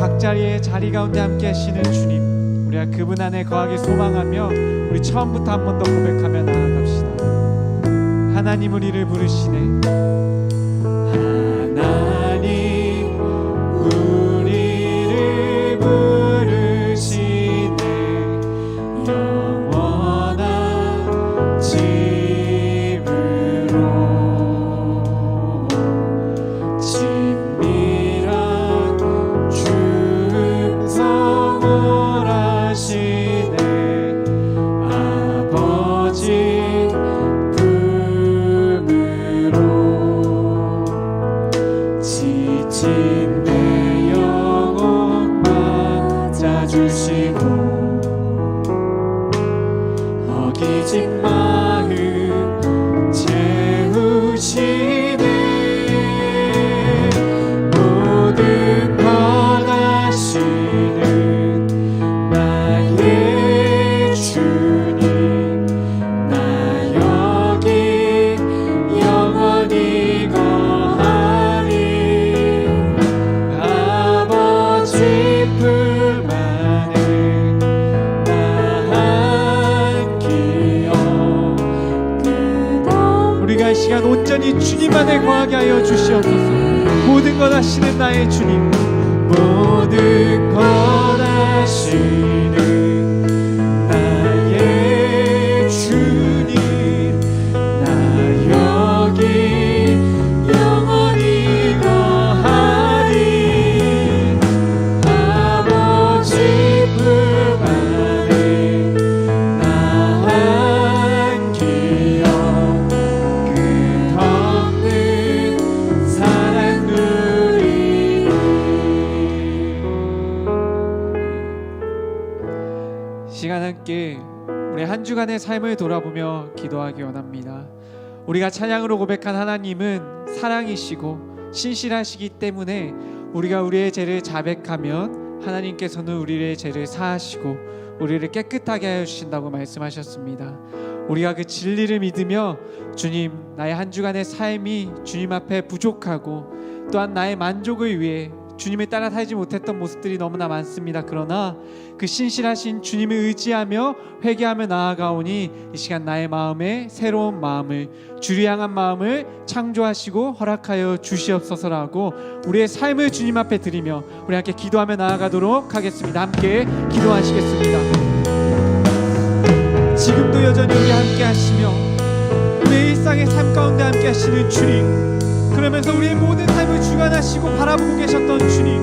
각 자리에 자리 가운데 함께 하시는 주님, 우리가 그분 안에 거하기 소망하며 우리 처음부터 한 번 더 고백하며 나아갑시다. 하나님 우리를 부르시네. 하나님 우리를 부르시네. 영원한 집으로 친밀한 충성을 하시네. 아버지 지친 내 영혼 맞아주시고 어기진 마음 채우시네. 모든 것 아시는 나의 주님, 나 여기 영원히 우리가 이 시간 온전히 주님 안에 거하게 하여 주시옵소서. 모든 것 아시는 나의 주님, 모든 것 아시는 나의 주님, 나 여기 영원히 거하리. 아버지 품 안에 나 기억 시간 함께 우리 한 주간의 삶을 돌아보며 기도하기 원합니다. 우리가 찬양으로 고백한 하나님은 사랑이시고 신실하시기 때문에 우리가 우리의 죄를 자백하면 하나님께서는 우리의 죄를 사하시고 우리를 깨끗하게 하여 주신다고 말씀하셨습니다. 우리가 그 진리를 믿으며 주님, 나의 한 주간의 삶이 주님 앞에 부족하고 또한 나의 만족을 위해 주님을 따라 살지 못했던 모습들이 너무나 많습니다. 그러나 그 신실하신 주님을 의지하며 회개하며 나아가오니 이 시간 나의 마음에 새로운 마음을, 주를 향한 마음을 창조하시고 허락하여 주시옵소서라고 우리의 삶을 주님 앞에 드리며 우리 함께 기도하며 나아가도록 하겠습니다. 함께 기도하시겠습니다. 지금도 여전히 우리 함께 하시며 우리의 일상의 삶 가운데 함께 하시는 주님, 그러면서 우리의 모든 삶을 주관하시고 바라보고 계셨던 주님,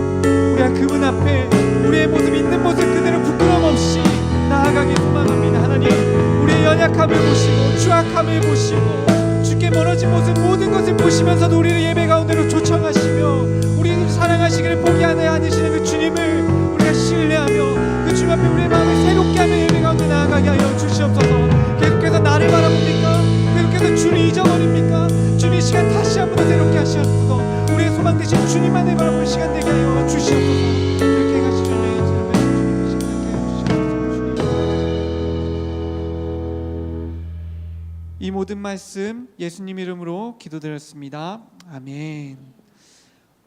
우리가 그분 앞에 우리의 모습 있는 모습 그대로 부끄럼 없이 나아가길 소망합니다. 하나님, 우리의 연약함을 보시고 추악함을 보시고 주께 멀어진 모습 모든 것을 보시면서도 우리를 예배 가운데로 초청하시며 우리를 사랑하시기를 포기하지 않으시는 그 주님을 우리가 신뢰하며 그 주님 앞에 우리의 마음을 새롭게 하며 예배 가운데 나아가게 하여 주시옵소서. 계속해서 나를 바라봅니까? 계속해서 주를 잊어버립니까? 주님, 이 시간 다시 한번 새롭게 하시옵소서. 우리의 소망 되신 주님만을 바라볼 시간 되게 하여 주시옵소서. 이렇게 가시는 이 모든 말씀 예수님 이름으로 기도드렸습니다. 아멘.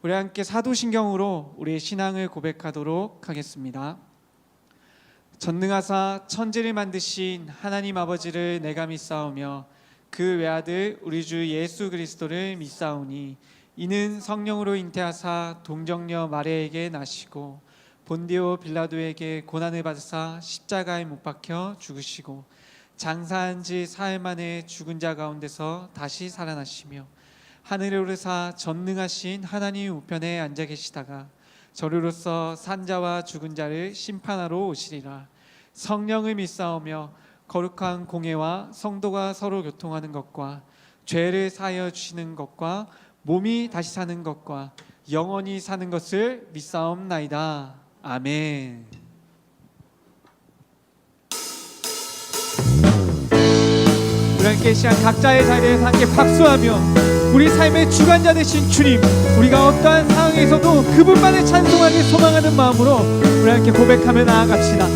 우리 함께 사도신경으로 우리의 신앙을 고백하도록 하겠습니다. 전능하사 천지를 만드신 하나님 아버지를 내가 믿사오며 그 외아들 우리 주 예수 그리스도를 믿사오니 이는 성령으로 잉태하사 동정녀 마리아에게 나시고 본디오 빌라도에게 고난을 받으사 십자가에 못 박혀 죽으시고 장사한 지 사흘 만에 죽은 자 가운데서 다시 살아나시며 하늘에 오르사 전능하신 하나님 우편에 앉아 계시다가 저리로서 산자와 죽은 자를 심판하러 오시리라. 성령을 믿사오며 거룩한 공예와 성도가 서로 교통하는 것과 죄를 사하여 주시는 것과 몸이 다시 사는 것과 영원히 사는 것을 믿사옵나이다. 아멘. 우리 함께 시간 각자의 자리에서 함께 박수하며 우리 삶의 주관자 되신 주님, 우리가 어떠한 상황에서도 그분만을 찬송하기 소망하는 마음으로 우리 함께 고백하며 나아갑시다.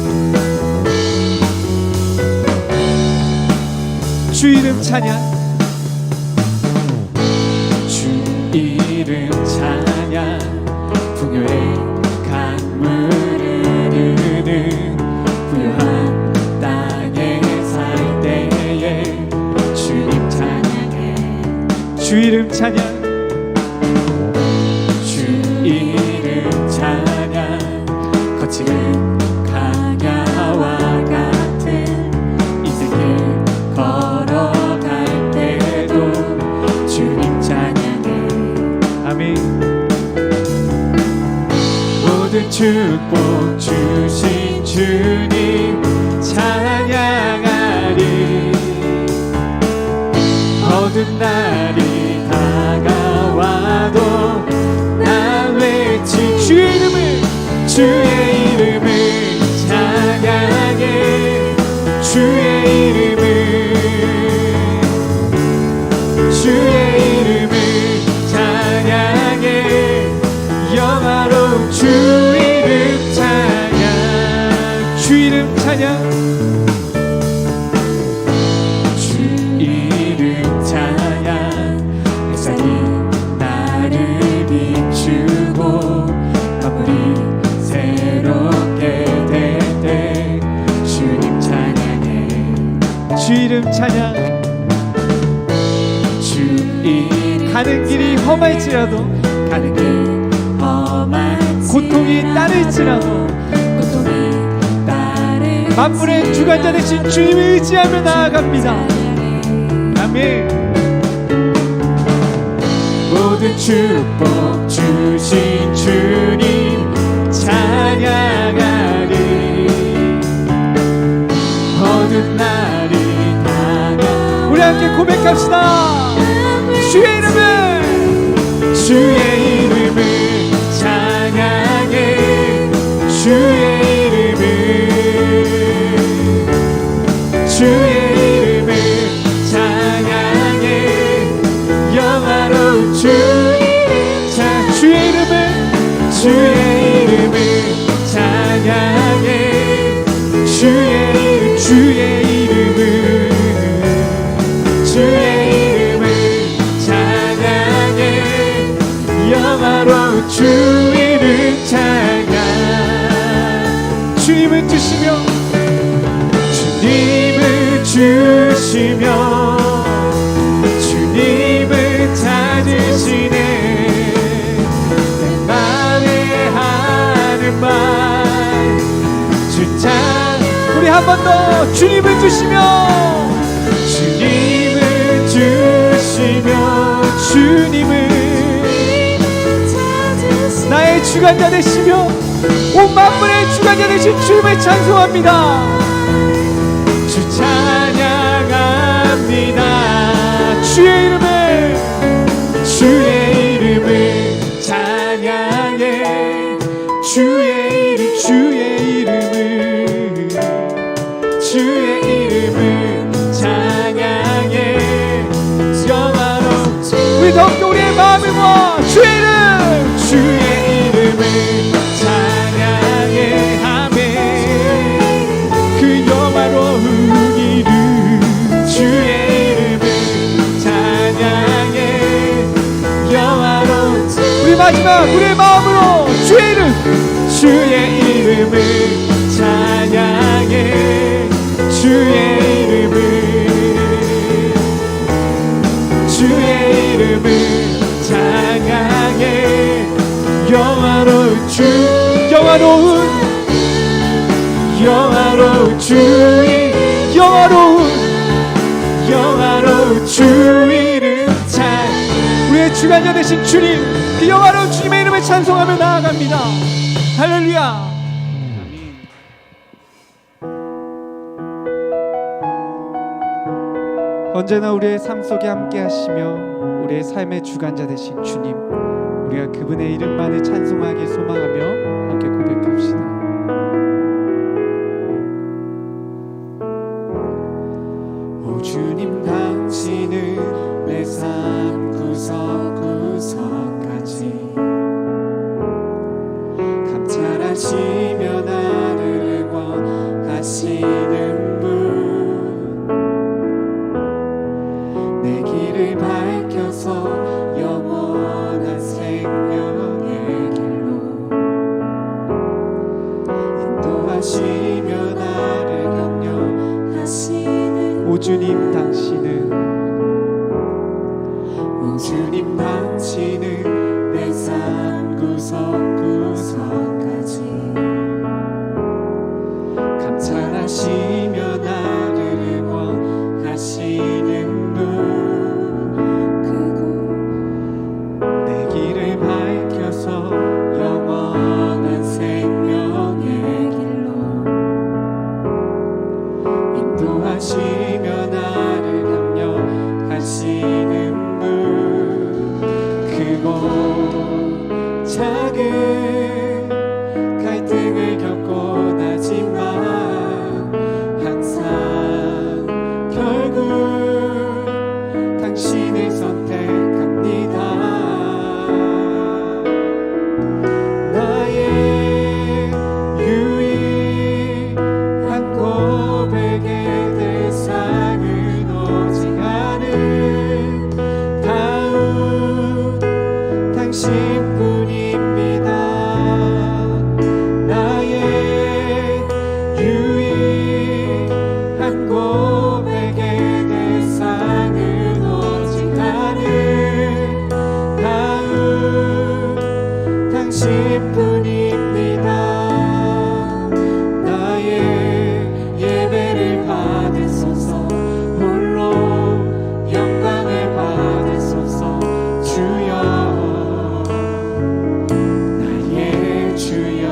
주 이름 찬양, 주 이름 찬양, 풍요의 강 이름 찬양, 주 이름 찬양. 거칠은 강야와 같은 인생길 걸어갈 때도 주님 찬양해. 아멘. 모든 축복 주신 주님 찬양하리. 어두운 날이 다가와도 나 외치 주의 이름을, 주의 이름을 찬양해. 주의 이름을, 주의 이름을 찬양해. 영화로운 주 이름 찬양. 주 이름 찬양, 주 이름 찬양. 햇살이 나를 비추고 만물이 새롭게 될 때 주님 찬양해. 주 이름 찬양. 주 이름 가는 길이 험할지라도, 가는 길 험할지라도, 고통이 따를지라도 고통이 따를지라도 만물의 주관자 되신 주님을 의지하며 나아갑니다. 아멘. 모든 축복 주신 주님 찬양하리. 어두운 날이 다가 우리 함께 고백합시다. 주의 이름을, 주의 이름을 찬양해. 주의 이름을, 주의 이름을 찬양해. 영화로운 주 이름 찬 주의 이름을, 주의 이름을 찬양해. 주의 이름, 주의 이름을, 주의 이름을 찬양해. 영화로운 주 이름 찬양. 주님을 주시며, 주님을 주시며 주님을 찾으시네. 내 맘에 하는 말 주찬. 우리 한 번 더 주님을 주시며, 주님을 주시며 주님을 나의 주관자 되시며 온 만물의 주관자 되신 주님을 찬송합니다. 주 찬양합니다. 주의 이름을, 주의 이름을 찬양해. 주의 이름, 주의 이름을, 주의 이름을 찬양해. 영화로운 우리 더욱더 우리의 마음을 모아 주의 이름, 주의 이름을 찬양해. 아멘. 그 영화로운 이름 주의 이름을 찬양해. 영화로운 우리 마지막 우리의 마음으로 주의 이름, 주의 이름을 찬양해. 주의 이름을, 주의 이름을 찬양해. 영화로운 주, 영화로운, 영화로운 주 이름, 영화로운 주 이름 찬. 우리의 주관자 되신 주님, 그 영화로운 주님의 이름을 찬송하며 나아갑니다. 할렐루야. 언제나 우리의 삶 속에 함께 하시며 우리의 삶의 주관자 되신 주님, 우리가 그분의 이름만을 찬송하기 소망하며 함께 고백합시다. 오 주님, 당신은 내 삶 구석구석까지 감찰하시며 나를 응원하시는 분, 내 길을 밝혀서 영원한 생명의 길로 인도하시며 나를 격려하시는 오 주님, 당신은 오 주님, 구석구석까지 감찰하시며 나를 원하시는 분 크고 내 길을 밝혀서 영원한 생명의 길로 인도하시며 나를 합력하시는 분 크고 작은 갈등을 겪고 나지만 항상 결국 당신을 선택합니다. 나의 유일한 고백의 대상은 오직 않은 다운 당신뿐입니다. 나의 유일한 고백의 대상은 오직 않은 다운 당신뿐입니다. 나의 예배를 받으소서 홀로 영광을 받으소서 주여 나의 주여.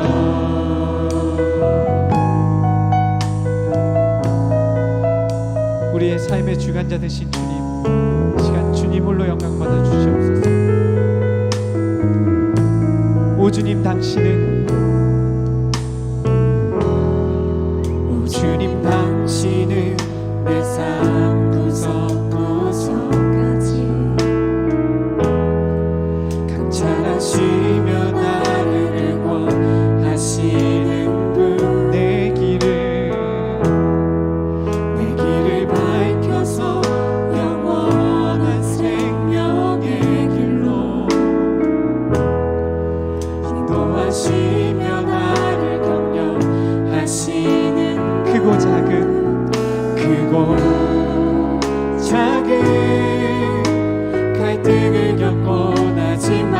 우리의 삶의 주관자 되신 주님, 이 시간 주님 홀로 영광 받아 주시옵소서. 오 주님, 당신은 오 주님 당신은 내 삶 구석구석까지 감찰하시며 나를 원하시는 분 내 길을 밝혀서 영원한 생명의 길로 인도하시며 나를 격려하시는 크고 작은 갈등을 겪고 나지만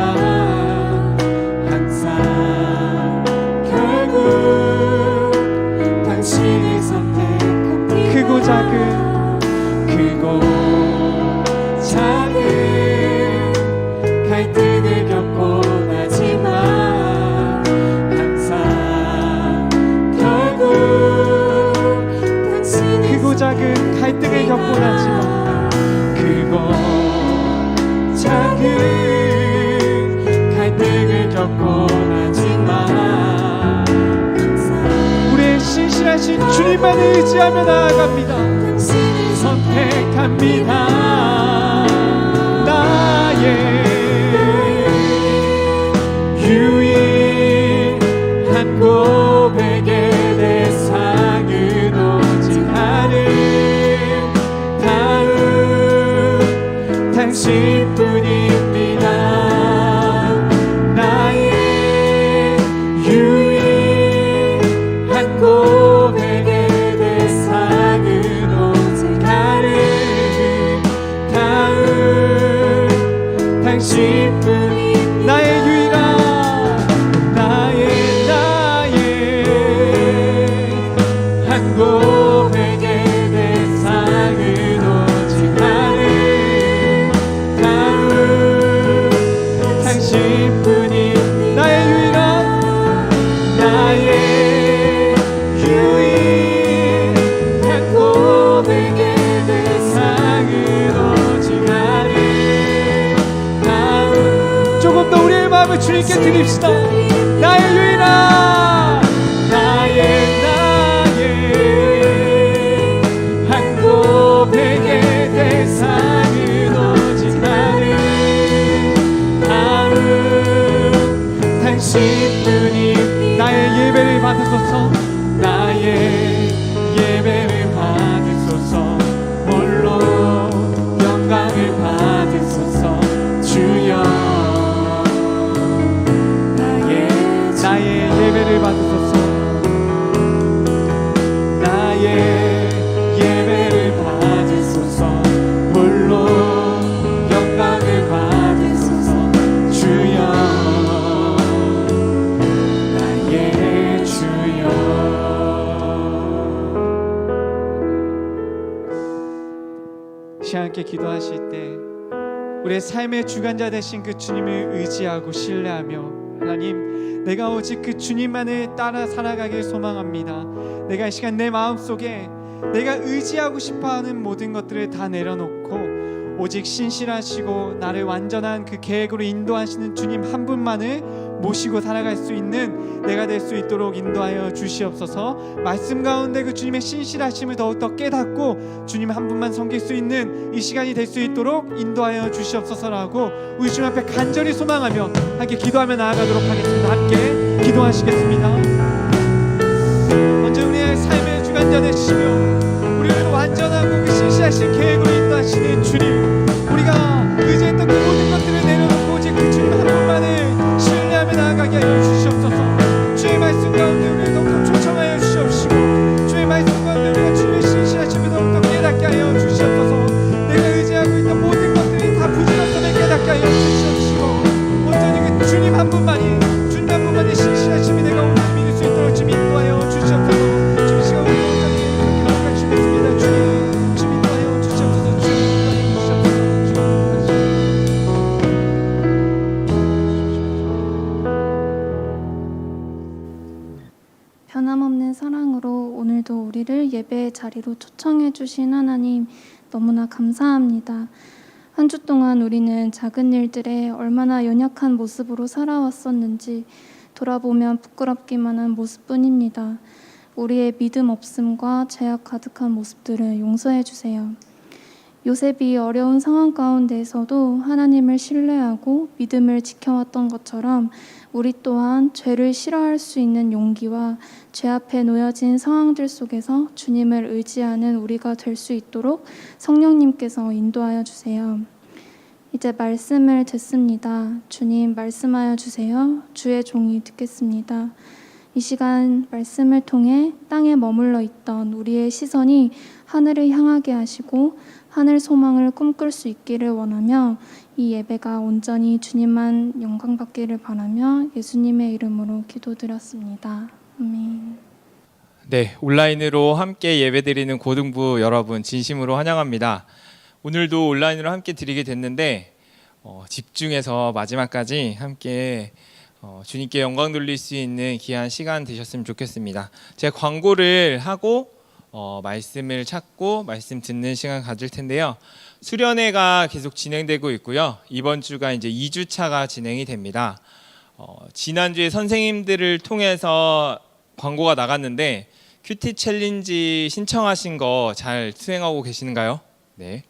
항상 결국 당신을 선택합니다. 크고 작은 갈등을 겪고 나지만 항상 결국 당신을 크고 작은 갈등을 겪고 나지만 크고 작은 갈등을 겪고 나지만 우리의 신실하신 주님만을 의지하며 나아갑니다. 당신을 선택합니다. 나의 유일한 고백의 대상은 오직 않은 다운 당신뿐입니다. 나의 유일한 고백의 대상은 오직 않은 다운 당신뿐입니다. 나의 유일한 한 고백의 대상은 오직 않은 다운 당신뿐이 나의 유일한 고백의 대상은 오직 않은 다운 조금 더 우리의 마음을 주님께 드립시다. 나의 유일한 한 고백의 대상은 오직 않은 다운 당신뿐이 나의 예배를 받으소서. 나의 예배를 받으소서 홀로 영광을 받으소서 주여 나의 예배를 받으소서. 나의 예배를 받으소서 홀로 영광을 받으소서 주여 시간 함께 기도하실 때 우리의 삶의 주관자 되신 그 주님을 의지하고 신뢰하며 하나님, 내가 오직 그 주님만을 따라 살아가길 소망합니다. 내가 이 시간 내 마음속에 내가 의지하고 싶어하는 모든 것들을 다 내려놓고 오직 신실하시고 나를 완전한 그 계획으로 인도하시는 주님 한 분만을 모시고 살아갈 수 있는 내가 될 수 있도록 인도하여 주시옵소서. 말씀 가운데 그 주님의 신실하심을 더욱더 깨닫고 주님 한 분만 섬길 수 있는 이 시간이 될 수 있도록 인도하여 주시옵소서라고 우리 주님 앞에 간절히 소망하며 함께 기도하며 나아가도록 하겠습니다. 함께 기도하시겠습니다. 먼저 우리의 삶의 주관자 되시며 우리를 완전하고 그 신실하신 계획으로 인도하시는 주님, 우리가 의지했던 그 모든 것들을 내려놓고 오직 그 주님 한 분만을 신뢰하며 나아가게 하여 주시옵소서. 주의 말씀 가운데 우리를 더욱더 초청하여 주시옵시고 주의 말씀 가운데 우리가 주의 신실하심을 더욱더 깨닫게 하여 주시옵소서. 내가 의지하고 있던 모든 것들이 다 부질없음을 깨닫게 하여 주시옵시고 온전히 그 주님 한 분만이 신실하심이 내가 온전히 믿을 수 있도록 주님 인도하여 주시옵소서. 주님 시간 우리 온전히 그렇게 나아갈 수 있습니다. 주님 인도하여 주시옵소서. 주님 인도하여 주시옵소서. 변함없는 사랑으로 오늘도 우리를 예배의 자리로 초청해 주신 하나님, 너무나 감사합니다. 한 주 동안 우리는 작은 일들에 얼마나 연약한 모습으로 살아왔었는지 돌아보면 부끄럽기만 한 모습뿐입니다. 우리의 믿음 없음과 죄악 가득한 모습들을 용서해 주세요. 요셉이 어려운 상황 가운데에서도 하나님을 신뢰하고 믿음을 지켜왔던 것처럼 우리 또한 죄를 싫어할 수 있는 용기와 죄 앞에 놓여진 상황들 속에서 주님을 의지하는 우리가 될 수 있도록 성령님께서 인도하여 주세요. 이제 말씀을 듣습니다. 주님 말씀하여 주세요. 주의 종이 듣겠습니다. 이 시간 말씀을 통해 땅에 머물러 있던 우리의 시선이 하늘을 향하게 하시고 하늘 소망을 꿈꿀 수 있기를 원하며 이 예배가 온전히 주님만 영광 받기를 바라며 예수님의 이름으로 기도드렸습니다. 아멘. 네, 온라인으로 함께 예배드리는 고등부 여러분 진심으로 환영합니다. 오늘도 온라인으로 함께 드리게 됐는데 집중해서 마지막까지 함께 주님께 영광 돌릴 수 있는 귀한 시간 되셨으면 좋겠습니다. 제가 광고를 하고 말씀을 찾고 말씀 듣는 시간 가질 텐데요. 수련회가 계속 진행되고 있고요. 이번 주가 이제 2주차가 진행이 됩니다. 지난주에 선생님들을 통해서 광고가 나갔는데 큐티 챌린지 신청하신 거 잘 수행하고 계시는가요? 네.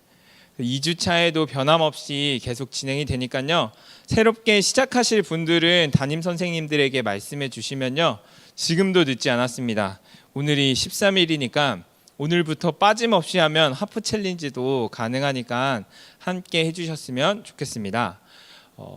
2주차에도 변함없이 계속 진행이 되니까요. 새롭게 시작하실 분들은 담임 선생님들에게 말씀해 주시면요. 지금도 늦지 않았습니다. 오늘이 13일이니까 오늘부터 빠짐없이 하면 하프 챌린지도 가능하니까 함께 해주셨으면 좋겠습니다.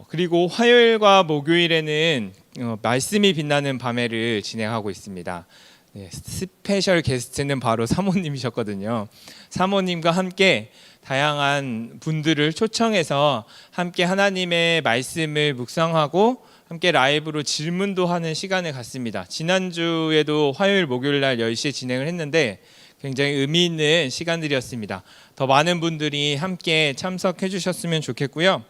그리고 화요일과 목요일에는 말씀이 빛나는 밤회를 진행하고 있습니다. 네, 스페셜 게스트는 바로 사모님이셨거든요. 사모님과 함께 다양한 분들을 초청해서 함께 하나님의 말씀을 묵상하고 함께 라이브로 질문도 하는 시간을 갖습니다. 지난주에도 화요일 목요일 날 10시에 진행을 했는데 굉장히 의미 있는 시간들이었습니다. 더 많은 분들이 함께 참석해 주셨으면 좋겠고요.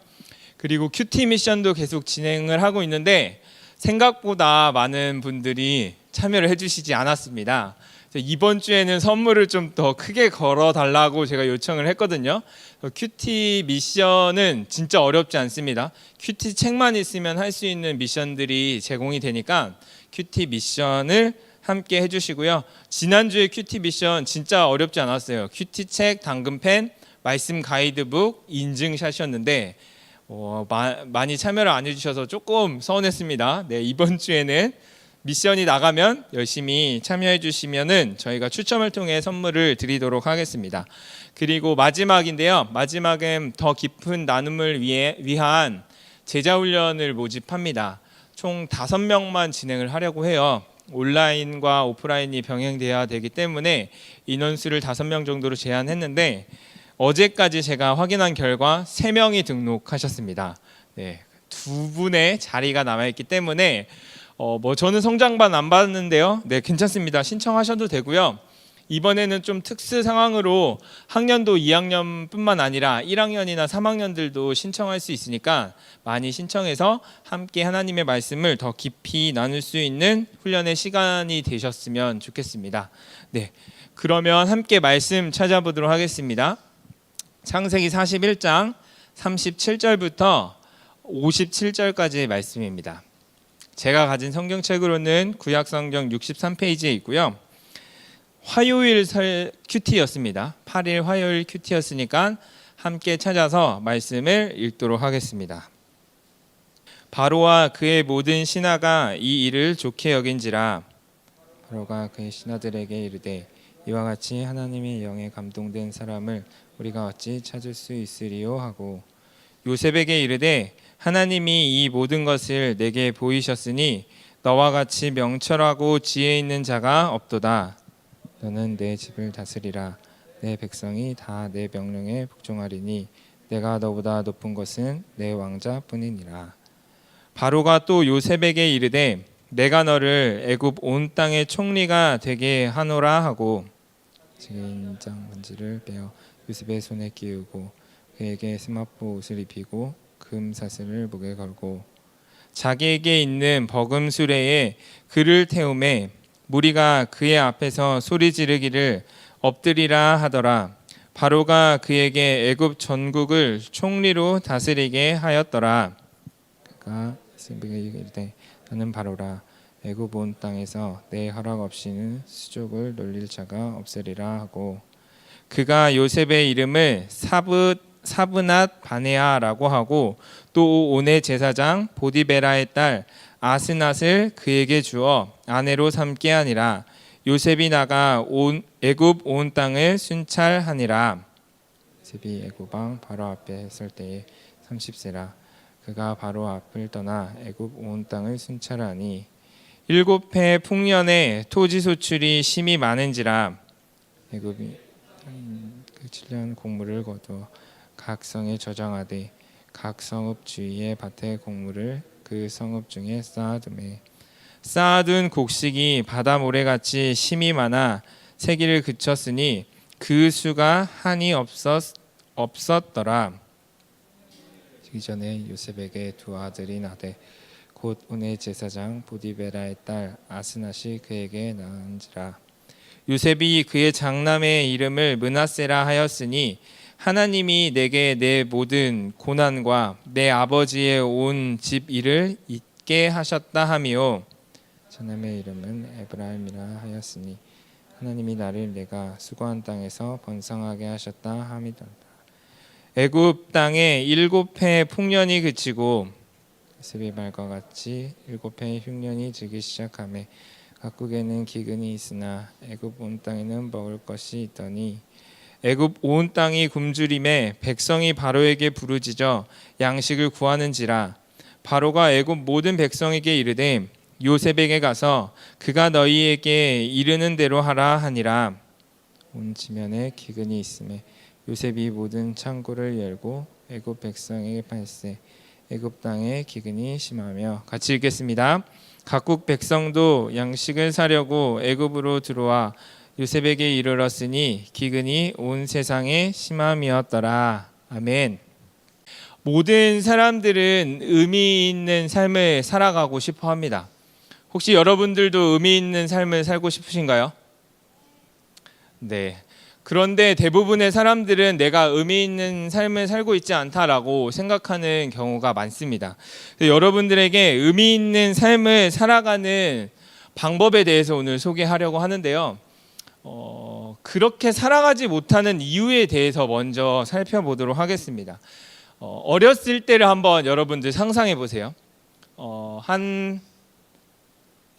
그리고 큐티 미션도 계속 진행을 하고 있는데 생각보다 많은 분들이 참여를 해주시지 않았습니다. 이번 주에는 선물을 좀 더 크게 걸어달라고 제가 요청을 했거든요. 큐티 미션은 진짜 어렵지 않습니다. 큐티 책만 있으면 할 수 있는 미션들이 제공이 되니까 큐티 미션을 함께 해주시고요. 지난주에 큐티 미션 진짜 어렵지 않았어요. 큐티 책, 당근펜, 말씀 가이드북, 인증샷이었는데 많이 참여를 안 해주셔서 조금 서운했습니다. 네, 이번 주에는 미션이 나가면 열심히 참여해 주시면은 저희가 추첨을 통해 선물을 드리도록 하겠습니다. 그리고 마지막인데요. 마지막은 더 깊은 나눔을 위한 제자 훈련을 모집합니다. 총 5명만 진행을 하려고 해요. 온라인과 오프라인이 병행돼야 되기 때문에 인원수를 5명 정도로 제한했는데 어제까지 제가 확인한 결과 3명이 등록하셨습니다. 네, 2분의 자리가 남아있기 때문에 저는 성장반 안 받는데요. 네, 괜찮습니다. 신청하셔도 되고요. 이번에는 좀 특수 상황으로 학년도 2학년뿐만 아니라 1학년이나 3학년들도 신청할 수 있으니까 많이 신청해서 함께 하나님의 말씀을 더 깊이 나눌 수 있는 훈련의 시간이 되셨으면 좋겠습니다. 네, 그러면 함께 말씀 찾아보도록 하겠습니다. 창세기 41장 37절부터 57절까지의 말씀입니다. 제가 가진 성경책으로는 구약성경 63페이지에 있고요. 화요일 큐티였습니다. 8일 화요일 큐티였으니까 함께 찾아서 말씀을 읽도록 하겠습니다. 바로와 그의 모든 신하가 이 일을 좋게 여긴지라. 바로가 그의 신하들에게 이르되 이와 같이 하나님의 영에 감동된 사람을 우리가 어찌 찾을 수 있으리요 하고 요셉에게 이르되 하나님이 이 모든 것을 내게 보이셨으니 너와 같이 명철하고 지혜 있는 자가 없도다. 너는 내 집을 다스리라. 내 백성이 다 내 명령에 복종하리니 내가 너보다 높은 것은 내 왕자뿐이니라. 바로가 또 요셉에게 이르되 내가 너를 애굽 온 땅의 총리가 되게 하노라 하고 인장 반지를 빼어 요셉의 손에 끼우고 그에게 스마포 옷을 입히고 금 사슬을 목에 걸고 자기에게 있는 버금 수레에 그를 태우매 무리가 그의 앞에서 소리 지르기를 엎드리라 하더라. 바로가 그에게 애굽 전국을 총리로 다스리게 하였더라. 그가 요셉에게 이르되 나는 바로라. 애굽 온 땅에서 내 허락 없이는 수족을 놀릴 자가 없으리라 하고 그가 요셉의 이름을 사브낫 바네아라고 하고 또 온의 제사장 보디베라의 딸 아스낫을 그에게 주어 아내로 삼게 하니라. 요셉이 나가 애굽 온 땅을 순찰하니라. 요셉이 애굽 왕 바로 앞에 설 때에 30세라. 그가 바로 앞을 떠나 애굽 온 땅을 순찰하니 7해 풍년에 토지 소출이 심히 많은지라. 애굽이 그 7년 곡물을 거두어 각 성에 저장하되 각 성읍 주위의 밭에 곡물을 그 성읍 중에 쌓아두매 쌓아둔 곡식이 바다 모래같이 심이 많아 세기를 그쳤으니 그 수가 한이 없었더라. 그 전에 요셉에게 두 아들이 나되 곧 온의 제사장 보디베라의 딸 아스낫이 그에게 낳은지라. 요셉이 그의 장남의 이름을 므낫세라 하였으니 하나님이 내게 내 모든 고난과 내 아버지의 온 집 일을 잊게 하셨다 하며 장남의 이름은 에브라임이라 하였으니 하나님이 나를 내가 수고한 땅에서 번성하게 하셨다 함이더라. 애굽 땅에 7해 풍년이 그치고 요셉의 말과 같이 7해 흉년이 지기 시작하매 각국에는 기근이 있으나 애굽 온 땅에는 먹을 것이 있더니 애굽 온 땅이 굶주림에 백성이 바로에게 부르짖어 양식을 구하는지라. 바로가 애굽 모든 백성에게 이르되 요셉에게 가서 그가 너희에게 이르는 대로 하라 하니라. 온 지면에 기근이 있음에 요셉이 모든 창고를 열고 애굽 백성에게 팔세 애굽 땅에 기근이 심하며. 같이 읽겠습니다. 각국 백성도 양식을 사려고 애굽으로 들어와 요셉에게 이르렀으니 기근이 온 세상에 심함이었더라. 아멘. 모든 사람들은 의미 있는 삶을 살아가고 싶어 합니다. 혹시 여러분들도 의미 있는 삶을 살고 싶으신가요? 네. 그런데 대부분의 사람들은 내가 의미 있는 삶을 살고 있지 않다라고 생각하는 경우가 많습니다. 여러분들에게 의미 있는 삶을 살아가는 방법에 대해서 오늘 소개하려고 하는데요. 그렇게 살아가지 못하는 이유에 대해서 먼저 살펴보도록 하겠습니다. 어렸을 때를 한번 여러분들 상상해 보세요. 한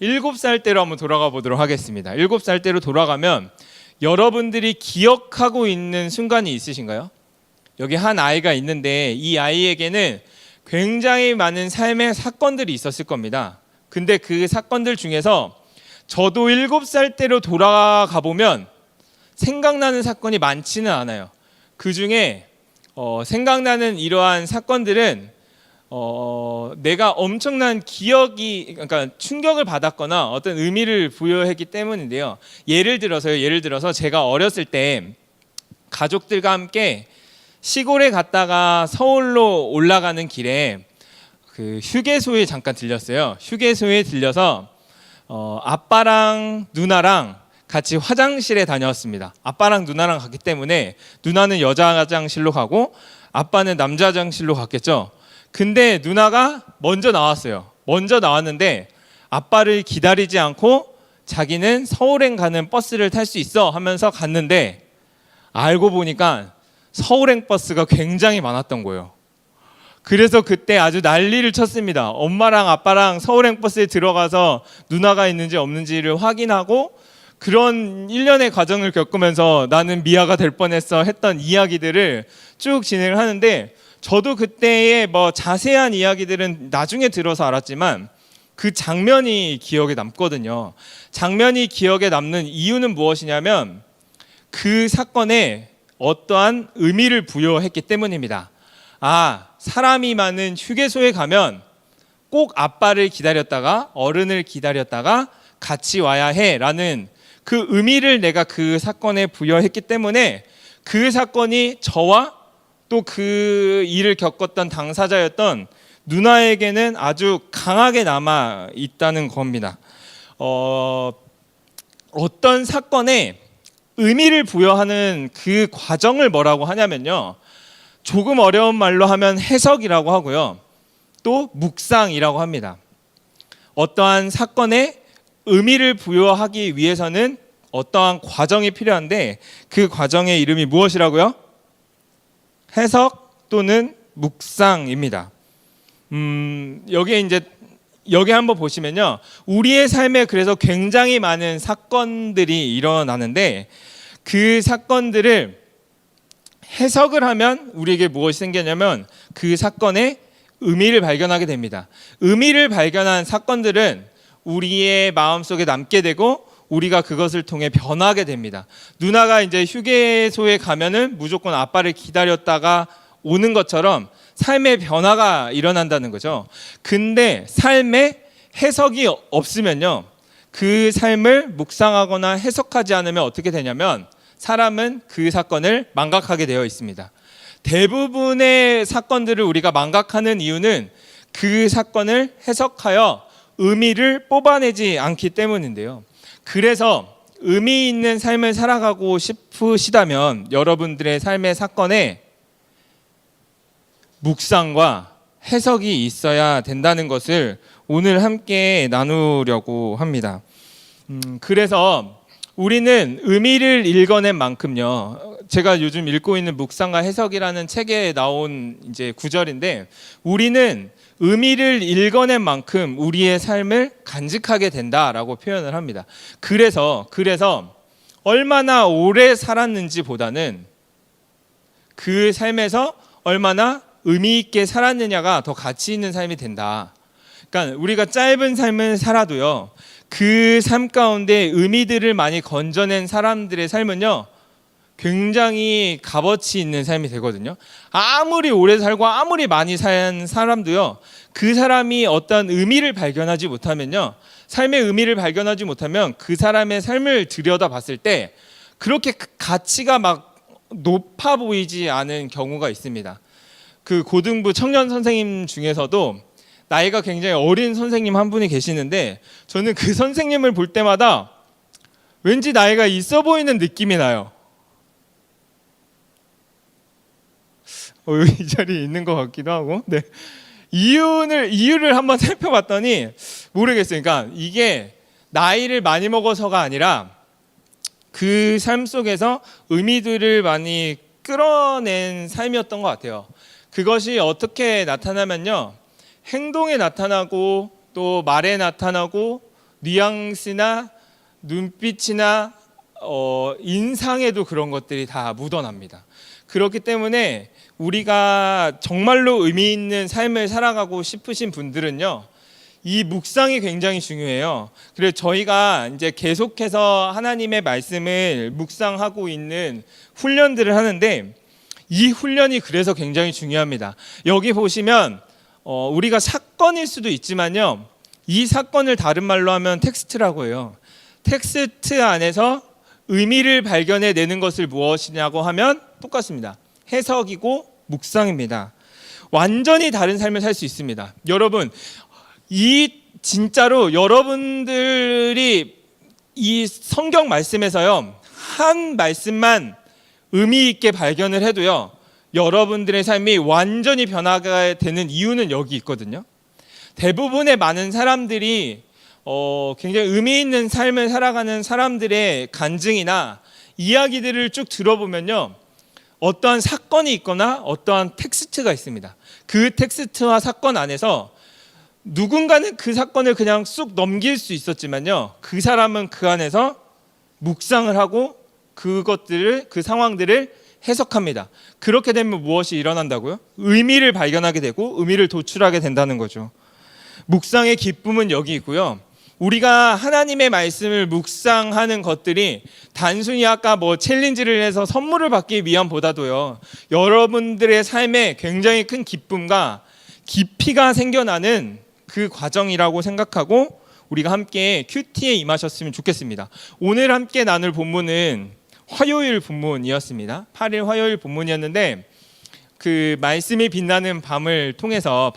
7살 때로 한번 돌아가 보도록 하겠습니다. 7살 때로 돌아가면 여러분들이 기억하고 있는 순간이 있으신가요? 여기 한 아이가 있는데 이 아이에게는 굉장히 많은 삶의 사건들이 있었을 겁니다. 근데 그 사건들 중에서 저도 7살 때로 돌아가 보면 생각나는 사건이 많지는 않아요. 그 중에 생각나는 이러한 사건들은 내가 엄청난 그러니까 충격을 받았거나 어떤 의미를 부여했기 때문인데요. 예를 들어서 제가 어렸을 때 가족들과 함께 시골에 갔다가 서울로 올라가는 길에 그 휴게소에 잠깐 들렸어요. 휴게소에 들려서 아빠랑 누나랑 같이 화장실에 다녔습니다. 아빠랑 누나랑 갔기 때문에 누나는 여자 화장실로 가고 아빠는 남자 화장실로 갔겠죠. 근데 누나가 먼저 나왔어요. 먼저 나왔는데 아빠를 기다리지 않고 자기는 서울행 가는 버스를 탈 수 있어 하면서 갔는데 알고 보니까 서울행 버스가 굉장히 많았던 거예요. 그래서 그때 아주 난리를 쳤습니다. 엄마랑 아빠랑 서울행 버스에 들어가서 누나가 있는지 없는지를 확인하고 그런 일련의 과정을 겪으면서 나는 미아가 될 뻔했어 했던 이야기들을 쭉 진행을 하는데 저도 그때의 뭐 자세한 이야기들은 나중에 들어서 알았지만 그 장면이 기억에 남거든요. 장면이 기억에 남는 이유는 무엇이냐면 그 사건에 어떠한 의미를 부여했기 때문입니다. 사람이 많은 휴게소에 가면 꼭 아빠를 기다렸다가 어른을 기다렸다가 같이 와야 해라는 그 의미를 내가 그 사건에 부여했기 때문에 그 사건이 저와 또 그 일을 겪었던 당사자였던 누나에게는 아주 강하게 남아 있다는 겁니다. 어떤 사건에 의미를 부여하는 그 과정을 뭐라고 하냐면요. 조금 어려운 말로 하면 해석이라고 하고요. 또 묵상이라고 합니다. 어떠한 사건에 의미를 부여하기 위해서는 어떠한 과정이 필요한데 그 과정의 이름이 무엇이라고요? 해석 또는 묵상입니다. 여기 한번 보시면요. 우리의 삶에 그래서 굉장히 많은 사건들이 일어나는데 그 사건들을 해석을 하면 우리에게 무엇이 생기냐면 그 사건의 의미를 발견하게 됩니다. 의미를 발견한 사건들은 우리의 마음속에 남게 되고 우리가 그것을 통해 변하게 됩니다. 누나가 이제 휴게소에 가면은 무조건 아빠를 기다렸다가 오는 것처럼 삶의 변화가 일어난다는 거죠. 근데 삶에 해석이 없으면요. 그 삶을 묵상하거나 해석하지 않으면 어떻게 되냐면 사람은 그 사건을 망각하게 되어 있습니다. 대부분의 사건들을 우리가 망각하는 이유는 그 사건을 해석하여 의미를 뽑아내지 않기 때문인데요. 그래서 의미 있는 삶을 살아가고 싶으시다면 여러분들의 삶의 사건에 묵상과 해석이 있어야 된다는 것을 오늘 함께 나누려고 합니다. 그래서 우리는 의미를 읽어낸 만큼요. 제가 요즘 읽고 있는 묵상과 해석이라는 책에 나온 이제 구절인데 우리는 의미를 읽어낸 만큼 우리의 삶을 간직하게 된다라고 표현을 합니다. 그래서 얼마나 오래 살았는지보다는 그 삶에서 얼마나 의미 있게 살았느냐가 더 가치 있는 삶이 된다. 그러니까 우리가 짧은 삶을 살아도요. 그 삶 가운데 의미들을 많이 건져낸 사람들의 삶은요. 굉장히 값어치 있는 삶이 되거든요. 아무리 오래 살고 아무리 많이 산 사람도요. 그 사람이 어떤 의미를 발견하지 못하면요. 삶의 의미를 발견하지 못하면 그 사람의 삶을 들여다봤을 때 그렇게 가치가 막 높아 보이지 않은 경우가 있습니다. 그 고등부 청년 선생님 중에서도 나이가 굉장히 어린 선생님 한 분이 계시는데 저는 그 선생님을 볼 때마다 왠지 나이가 있어 보이는 느낌이 나요. 이 자리에 있는 것 같기도 하고. 네. 이유를 한번 살펴봤더니 모르겠어요. 그러니까 이게 나이를 많이 먹어서가 아니라 그 삶 속에서 의미들을 많이 끌어낸 삶이었던 것 같아요. 그것이 어떻게 나타나면요. 행동에 나타나고 또 말에 나타나고 뉘앙스나 눈빛이나 인상에도 그런 것들이 다 묻어납니다. 그렇기 때문에 우리가 정말로 의미 있는 삶을 살아가고 싶으신 분들은요. 이 묵상이 굉장히 중요해요. 그래서 저희가 이제 계속해서 하나님의 말씀을 묵상하고 있는 훈련들을 하는데 이 훈련이 그래서 굉장히 중요합니다. 여기 보시면 우리가 사건일 수도 있지만요. 이 사건을 다른 말로 하면 텍스트라고 해요. 텍스트 안에서 의미를 발견해내는 것을 무엇이냐고 하면 똑같습니다. 해석이고 묵상입니다. 완전히 다른 삶을 살 수 있습니다. 여러분, 진짜로 여러분들이 이 성경 말씀에서요, 한 말씀만 의미 있게 발견을 해도요, 여러분들의 삶이 완전히 변화가 되는 이유는 여기 있거든요. 대부분의 많은 사람들이 굉장히 의미 있는 삶을 살아가는 사람들의 간증이나 이야기들을 쭉 들어보면요, 어떠한 사건이 있거나 어떠한 텍스트가 있습니다. 그 텍스트와 사건 안에서 누군가는 그 사건을 그냥 쑥 넘길 수 있었지만요, 그 사람은 그 안에서 묵상을 하고 그 상황들을 해석합니다. 그렇게 되면 무엇이 일어난다고요? 의미를 발견하게 되고 의미를 도출하게 된다는 거죠. 묵상의 기쁨은 여기 있고요. 우리가 하나님의 말씀을 묵상하는 것들이 단순히 아까 챌린지를 해서 선물을 받기 위함보다도요, 여러분들의 삶에 굉장히 큰 기쁨과 깊이가 생겨나는 그 과정이라고 생각하고 우리가 함께 큐티에 임하셨으면 좋겠습니다. 오늘 함께 나눌 본문은 화요일 본문이었습니다. 8일 화요일 본문이었는데, 그 말씀이 빛나는 밤해를 통해서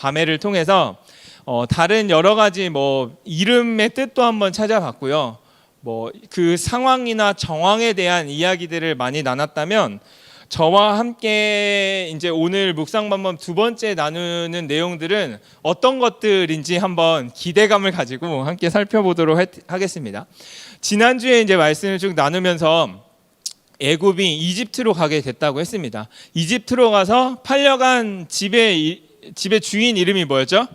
다른 여러 가지 이름의 뜻도 한번 찾아봤고요. 그 상황이나 정황에 대한 이야기들을 많이 나눴다면, 저와 함께 이제 오늘 묵상반번 두 번째 나누는 내용들은 어떤 것들인지 한번 기대감을 가지고 함께 살펴보도록 하겠습니다. 지난주에 이제 말씀을 쭉 나누면서 애굽이 이집트로 가게 됐다고 했습니다. 이집트로 가서 팔려간 집의 주인 이름이 뭐였죠?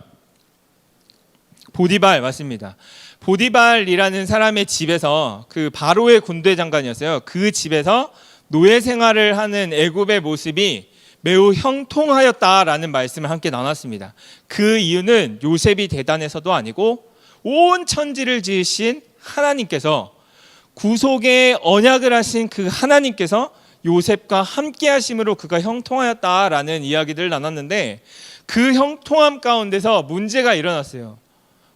보디발, 맞습니다. 보디발이라는 사람의 집에서, 그 바로의 군대 장관이었어요. 그 집에서 노예 생활을 하는 애굽의 모습이 매우 형통하였다라는 말씀을 함께 나눴습니다. 그 이유는 요셉이 대단해서도 아니고 온 천지를 지으신 하나님께서, 구속의 언약을 하신 그 하나님께서 요셉과 함께 하심으로 그가 형통하였다라는 이야기를 나눴는데, 그 형통함 가운데서 문제가 일어났어요.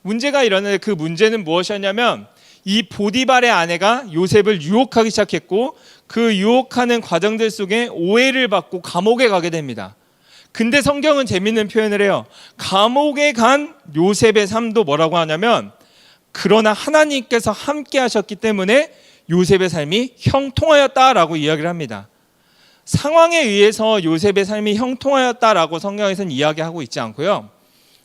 문제가 일어났는데 그 문제는 무엇이었냐면, 이 보디발의 아내가 요셉을 유혹하기 시작했고, 그 유혹하는 과정들 속에 오해를 받고 감옥에 가게 됩니다. 근데 성경은 재밌는 표현을 해요. 감옥에 간 요셉의 삶도 뭐라고 하냐면, 그러나 하나님께서 함께 하셨기 때문에 요셉의 삶이 형통하였다라고 이야기를 합니다. 상황에 의해서 요셉의 삶이 형통하였다라고 성경에서는 이야기하고 있지 않고요,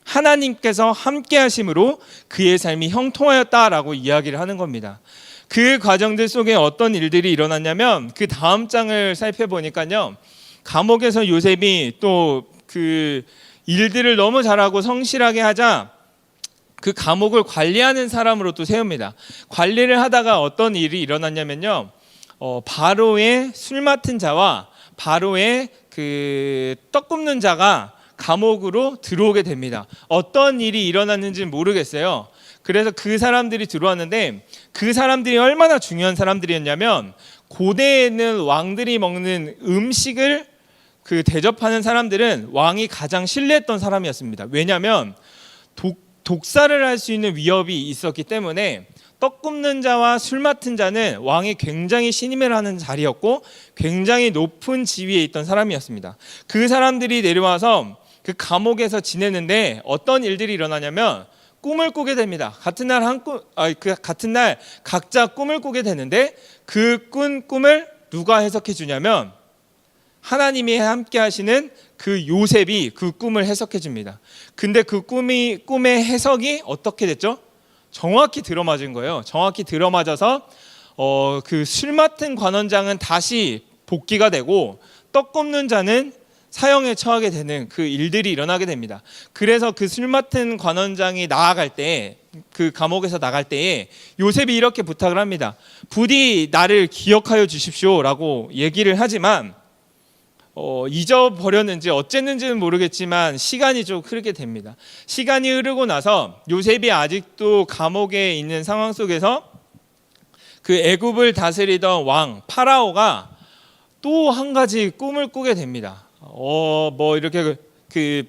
하나님께서 함께 하심으로 그의 삶이 형통하였다라고 이야기를 하는 겁니다. 그 과정들 속에 어떤 일들이 일어났냐면, 그 다음 장을 살펴보니까요, 감옥에서 요셉이 또 그 일들을 너무 잘하고 성실하게 하자 그 감옥을 관리하는 사람으로 또 세웁니다. 관리를 하다가 어떤 일이 일어났냐면요, 바로의 술 맡은 자와 바로의 그 떡 굽는 자가 감옥으로 들어오게 됩니다. 어떤 일이 일어났는지는 모르겠어요. 그래서 그 사람들이 들어왔는데, 그 사람들이 얼마나 중요한 사람들이었냐면, 고대에는 왕들이 먹는 음식을 대접하는 사람들은 왕이 가장 신뢰했던 사람이었습니다. 왜냐하면 독살을 할 수 있는 위협이 있었기 때문에 떡 굽는 자와 술 맡은 자는 왕이 굉장히 신임을 하는 자리였고 굉장히 높은 지위에 있던 사람이었습니다. 그 사람들이 내려와서 그 감옥에서 지내는데 어떤 일들이 일어나냐면, 꿈을 꾸게 됩니다. 같은 날 각자 꿈을 꾸게 되는데, 그 꾼 꿈을 누가 해석해 주냐면 하나님이 함께 하시는 그 요셉이 그 꿈을 해석해 줍니다. 근데 그 꿈의 해석이 어떻게 됐죠? 정확히 들어맞은 거예요. 정확히 들어맞아서 그 술 맡은 관원장은 다시 복귀가 되고, 떡 굽는 자는 사형에 처하게 되는 그 일들이 일어나게 됩니다. 그래서 그 술 맡은 관원장이 나아갈 때, 그 감옥에서 나갈 때에 요셉이 이렇게 부탁을 합니다. 부디 나를 기억하여 주십시오라고 얘기를 하지만 잊어버렸는지 어쨌는지는 모르겠지만 시간이 좀 흐르게 됩니다. 시간이 흐르고 나서 요셉이 아직도 감옥에 있는 상황 속에서 그 애굽을 다스리던 왕 파라오가 또 한 가지 꿈을 꾸게 됩니다. 이렇게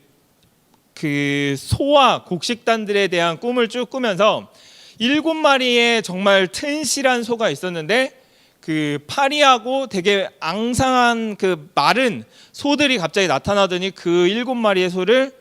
그 소와 곡식단들에 대한 꿈을 쭉 꾸면서 7마리의 정말 튼실한 소가 있었는데 그 파리하고 되게 앙상한 그 마른 소들이 갑자기 나타나더니 그 7마리의 소를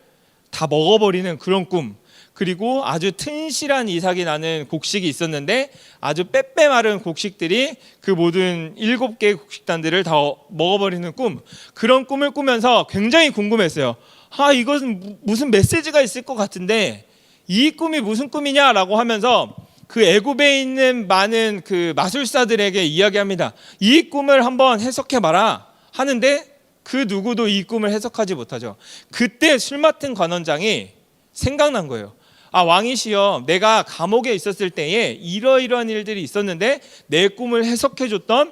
다 먹어버리는 그런 꿈. 그리고 아주 튼실한 이삭이 나는 곡식이 있었는데 아주 빼빼 마른 곡식들이 그 모든 7개의 곡식단들을 다 먹어버리는 꿈. 그런 꿈을 꾸면서 굉장히 궁금했어요. 아, 이것은 무슨 메시지가 있을 것 같은데 이 꿈이 무슨 꿈이냐라고 하면서 그 애굽에 있는 많은 그 마술사들에게 이야기합니다. 이 꿈을 한번 해석해봐라 하는데 그 누구도 이 꿈을 해석하지 못하죠. 그때 술 맡은 관원장이 생각난 거예요. 아, 왕이시여, 내가 감옥에 있었을 때에 이러이러한 일들이 있었는데 내 꿈을 해석해줬던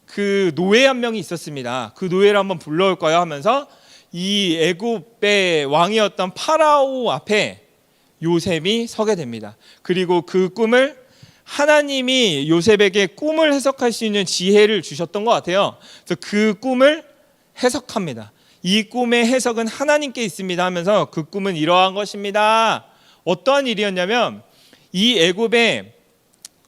그 노예 한 명이 있었습니다. 그 노예를 한번 불러올까요 하면서 이 애굽의 왕이었던 파라오 앞에 요셉이 서게 됩니다. 그리고 그 꿈을 하나님이 요셉에게 꿈을 해석할 수 있는 지혜를 주셨던 것 같아요. 그래서 그 꿈을 해석합니다. 이 꿈의 해석은 하나님께 있습니다 하면서 그 꿈은 이러한 것입니다. 어떠한 일이었냐면 이 애굽에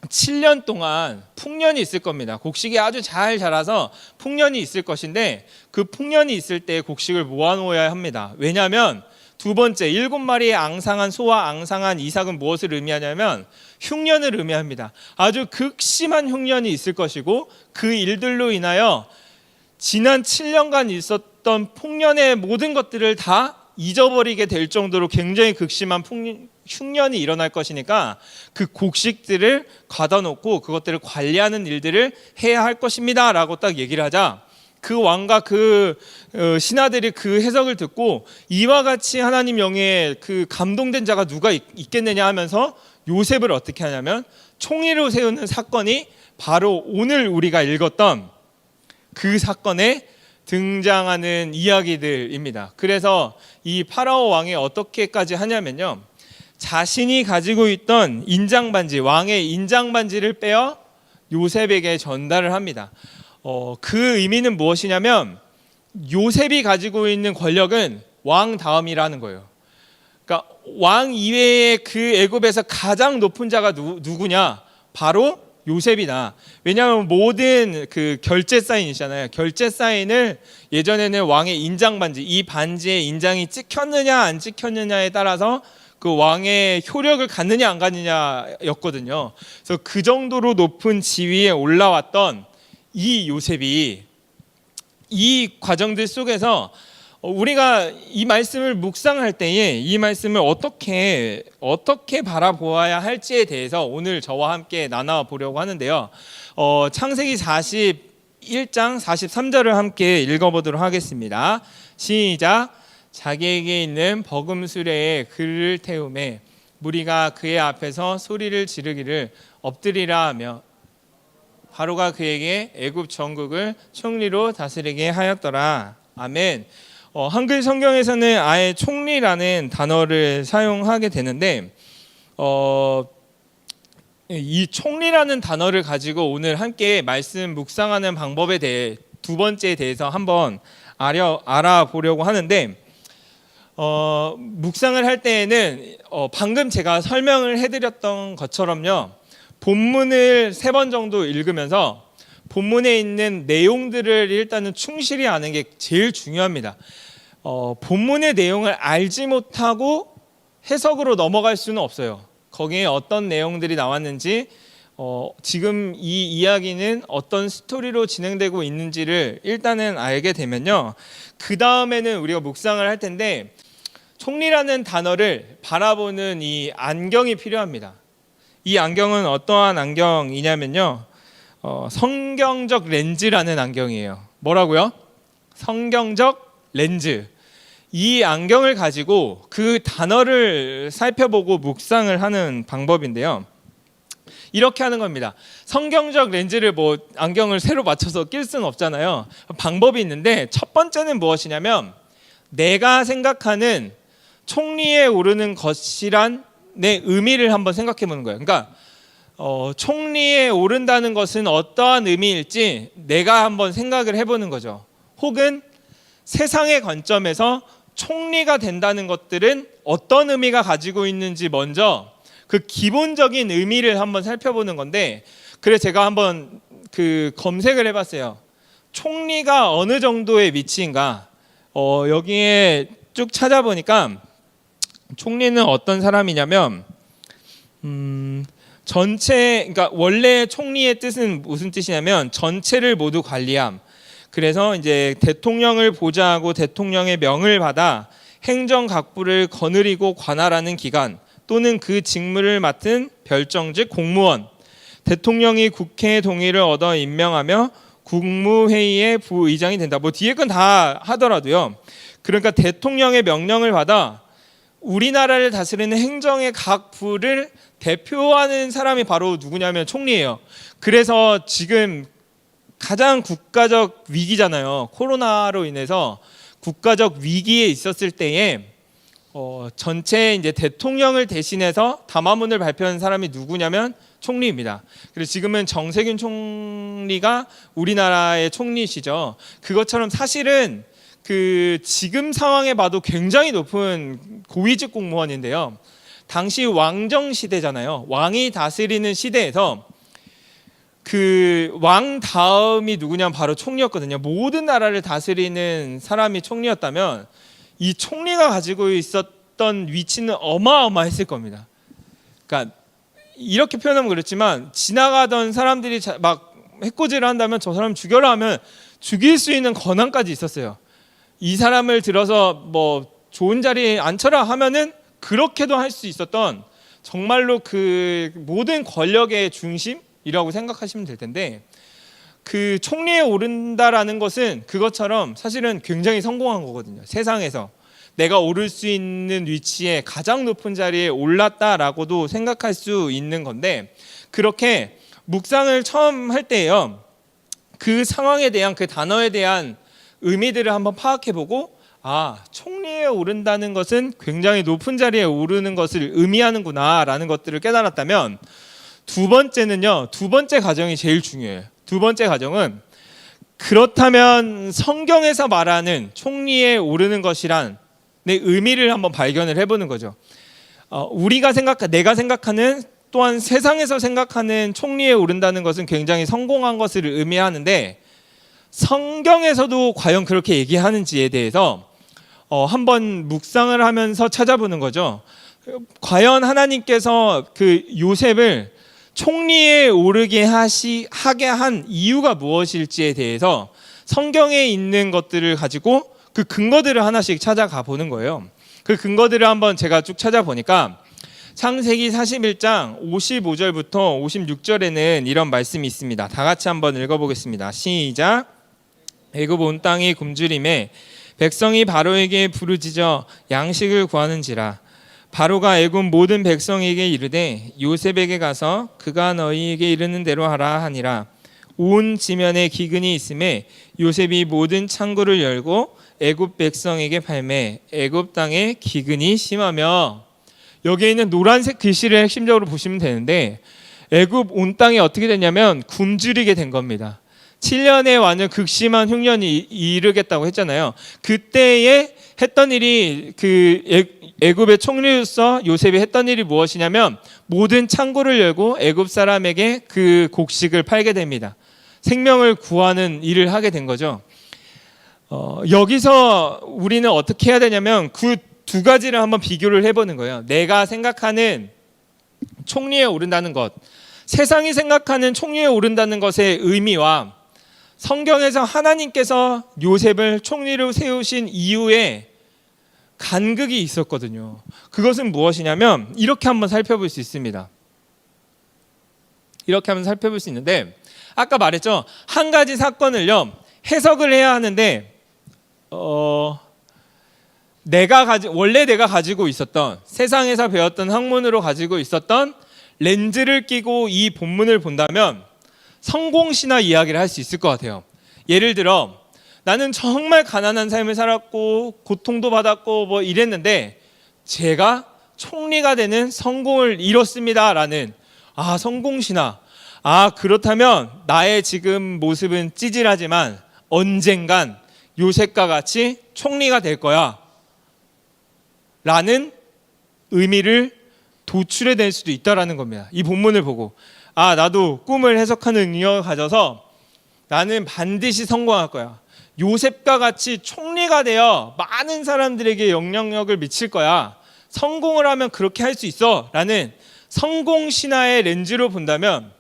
7년 동안 풍년이 있을 겁니다. 곡식이 아주 잘 자라서 풍년이 있을 것인데 그 풍년이 있을 때 곡식을 모아놓아야 합니다. 왜냐하면 두 번째 7마리의 앙상한 소와 앙상한 이삭은 무엇을 의미하냐면 흉년을 의미합니다. 아주 극심한 흉년이 있을 것이고 그 일들로 인하여 지난 7년간 있었던 풍년의 모든 것들을 다 잊어버리게 될 정도로 굉장히 극심한 흉년이 일어날 것이니까 그 곡식들을 가둬놓고 그것들을 관리하는 일들을 해야 할 것입니다 라고 딱 얘기를 하자 그 왕과 그 신하들이 그 해석을 듣고 이와 같이 하나님 영에 그 감동된 자가 누가 있겠느냐 하면서 요셉을 어떻게 하냐면 총리로 세우는 사건이 바로 오늘 우리가 읽었던 그 사건에 등장하는 이야기들입니다. 그래서 이 파라오 왕이 어떻게까지 하냐면요, 자신이 가지고 있던 인장반지, 왕의 인장반지를 빼어 요셉에게 전달을 합니다. 그 의미는 무엇이냐면 요셉이 가지고 있는 권력은 왕 다음이라는 거예요. 그러니까 왕 이외에 그 애굽에서 가장 높은 자가 누구냐? 바로 요셉이다. 왜냐하면 모든 그 결제 사인이잖아요. 결제 사인을 예전에는 왕의 인장 반지, 이 반지에 인장이 찍혔느냐 안 찍혔느냐에 따라서 그 왕의 효력을 갖느냐 안 갖느냐였거든요. 그래서 그 정도로 높은 지위에 올라왔던 이 요셉이 이 과정들 속에서 우리가 이 말씀을 묵상할 때에 이 말씀을 어떻게 바라보아야 할지에 대해서 오늘 저와 함께 나눠보려고 하는데요. 창세기 41장 43절을 함께 읽어보도록 하겠습니다. 시작. 자기에게 있는 버금수레에 그를 태우매 무리가 그의 앞에서 소리를 지르기를 엎드리라 하며 바로가 그에게 애굽 전국을 총리로 다스리게 하였더라. 아멘. 한글 성경에서는 아예 총리라는 단어를 사용하게 되는데 이 총리라는 단어를 가지고 오늘 함께 말씀 묵상하는 방법에 대해 두 번째에 대해서 한번 알아보려고 하는데 묵상을 할 때에는 방금 제가 설명을 해드렸던 것처럼요, 본문을 3번 정도 읽으면서 본문에 있는 내용들을 일단은 충실히 아는 게 제일 중요합니다. 본문의 내용을 알지 못하고 해석으로 넘어갈 수는 없어요. 거기에 어떤 내용들이 나왔는지, 지금 이 이야기는 어떤 스토리로 진행되고 있는지를 일단은 알게 되면요, 그 다음에는 우리가 묵상을 할 텐데 총리라는 단어를 바라보는 이 안경이 필요합니다. 이 안경은 어떠한 안경이냐면요, 성경적 렌즈라는 안경이에요. 뭐라고요? 성경적 렌즈. 이 안경을 가지고 그 단어를 살펴보고 묵상을 하는 방법인데요, 이렇게 하는 겁니다. 성경적 렌즈를 안경을 새로 맞춰서 낄 수는 없잖아요. 방법이 있는데 첫 번째는 무엇이냐면 내가 생각하는 총리에 오르는 것이란 내 의미를 한번 생각해 보는 거예요. 그러니까 총리에 오른다는 것은 어떠한 의미일지 내가 한번 생각을 해보는 거죠. 혹은 세상의 관점에서 총리가 된다는 것들은 어떤 의미가 가지고 있는지 먼저 그 기본적인 의미를 한번 살펴보는 건데, 그래서 제가 한번 그 검색을 해봤어요. 총리가 어느 정도의 위치인가? 여기에 쭉 찾아보니까 총리는 어떤 사람이냐면 전체, 그러니까 원래 총리의 뜻은 무슨 뜻이냐면 전체를 모두 관리함. 그래서 이제 대통령을 보좌하고 대통령의 명을 받아 행정 각부를 거느리고 관할하는 기관 또는 그 직무를 맡은 별정직 공무원, 대통령이 국회의 동의를 얻어 임명하며 국무회의의 부의장이 된다. 뭐 뒤에 건 다 하더라도요. 그러니까 대통령의 명령을 받아 우리나라를 다스리는 행정의 각 부를 대표하는 사람이 바로 누구냐면 총리예요. 그래서 지금 가장 국가적 위기잖아요. 코로나로 인해서 국가적 위기에 있었을 때에 전체 이제 대통령을 대신해서 담화문을 발표한 사람이 누구냐면 총리입니다. 그래서 지금은 정세균 총리가 우리나라의 총리시죠. 그것처럼 사실은 그 지금 상황에 봐도 굉장히 높은 고위직 공무원인데요. 당시 왕정 시대잖아요. 왕이 다스리는 시대에서 그 왕 다음이 누구냐면 바로 총리였거든요. 모든 나라를 다스리는 사람이 총리였다면 이 총리가 가지고 있었던 위치는 어마어마했을 겁니다. 그러니까 이렇게 표현하면 그렇지만 지나가던 사람들이 막 해코지를 한다면 저 사람 죽여라 하면 죽일 수 있는 권한까지 있었어요. 이 사람을 들어서 뭐 좋은 자리에 앉혀라 하면은 그렇게도 할 수 있었던 정말로 그 모든 권력의 중심이라고 생각하시면 될 텐데, 그 총리에 오른다라는 것은 그것처럼 사실은 굉장히 성공한 거거든요. 세상에서 내가 오를 수 있는 위치에 가장 높은 자리에 올랐다라고도 생각할 수 있는 건데, 그렇게 묵상을 처음 할 때예요. 그 상황에 대한 그 단어에 대한 의미들을 한번 파악해보고, 아, 총리에 오른다는 것은 굉장히 높은 자리에 오르는 것을 의미하는구나라는 것들을 깨달았다면, 두 번째는요. 두 번째 과정이 제일 중요해요. 두 번째 과정은 그렇다면 성경에서 말하는 총리에 오르는 것이란 내 의미를 한번 발견을 해보는 거죠. 내가 생각하는 또한 세상에서 생각하는 총리에 오른다는 것은 굉장히 성공한 것을 의미하는데 성경에서도 과연 그렇게 얘기하는지에 대해서 한번 묵상을 하면서 찾아보는 거죠. 과연 하나님께서 그 요셉을 총리에 오르게 하게 한 이유가 무엇일지에 대해서 성경에 있는 것들을 가지고 그 근거들을 하나씩 찾아가 보는 거예요. 그 근거들을 한번 제가 쭉 찾아보니까 창세기 41장 55절부터 56절에는 이런 말씀이 있습니다. 다 같이 한번 읽어보겠습니다. 시작. 애굽 온 땅이 굶주림에 백성이 바로에게 부르짖어 양식을 구하는지라. 바로가 애굽 모든 백성에게 이르되 요셉에게 가서 그가 너희에게 이르는 대로 하라 하니라. 온 지면에 기근이 있음에 요셉이 모든 창고를 열고 애굽 백성에게 팔매 애굽 땅에 기근이 심하며. 여기에 있는 노란색 글씨를 핵심적으로 보시면 되는데 애굽 온 땅이 어떻게 됐냐면 굶주리게 된 겁니다. 7년의 완전 극심한 흉년이 이르겠다고 했잖아요. 그때에 했던 일이 그 애굽의 총리로서 요셉이 했던 일이 무엇이냐면 모든 창고를 열고 애굽 사람에게 그 곡식을 팔게 됩니다. 생명을 구하는 일을 하게 된 거죠. 여기서 우리는 어떻게 해야 되냐면 그 두 가지를 한번 비교를 해보는 거예요. 내가 생각하는 총리에 오른다는 것, 세상이 생각하는 총리에 오른다는 것의 의미와 성경에서 하나님께서 요셉을 총리로 세우신 이유에 간극이 있었거든요. 그것은 무엇이냐면 이렇게 한번 살펴볼 수 있습니다. 이렇게 한번 살펴볼 수 있는데 아까 말했죠. 한 가지 사건을요 해석을 해야 하는데 원래 내가 가지고 있었던 세상에서 배웠던 학문으로 가지고 있었던 렌즈를 끼고 이 본문을 본다면 성공신화 이야기를 할 수 있을 것 같아요. 예를 들어 나는 정말 가난한 삶을 살았고 고통도 받았고 뭐 이랬는데 제가 총리가 되는 성공을 이뤘습니다라는 성공신화. 그렇다면 나의 지금 모습은 찌질하지만 언젠간 요셉과 같이 총리가 될 거야. 라는 의미를 도출해낼 수도 있다라는 겁니다. 이 본문을 보고 나도 꿈을 해석하는 능력을 가져서 나는 반드시 성공할 거야. 요셉과 같이 총리가 되어 많은 사람들에게 영향력을 미칠 거야. 성공을 하면 그렇게 할 수 있어 라는 성공 신화의 렌즈로 본다면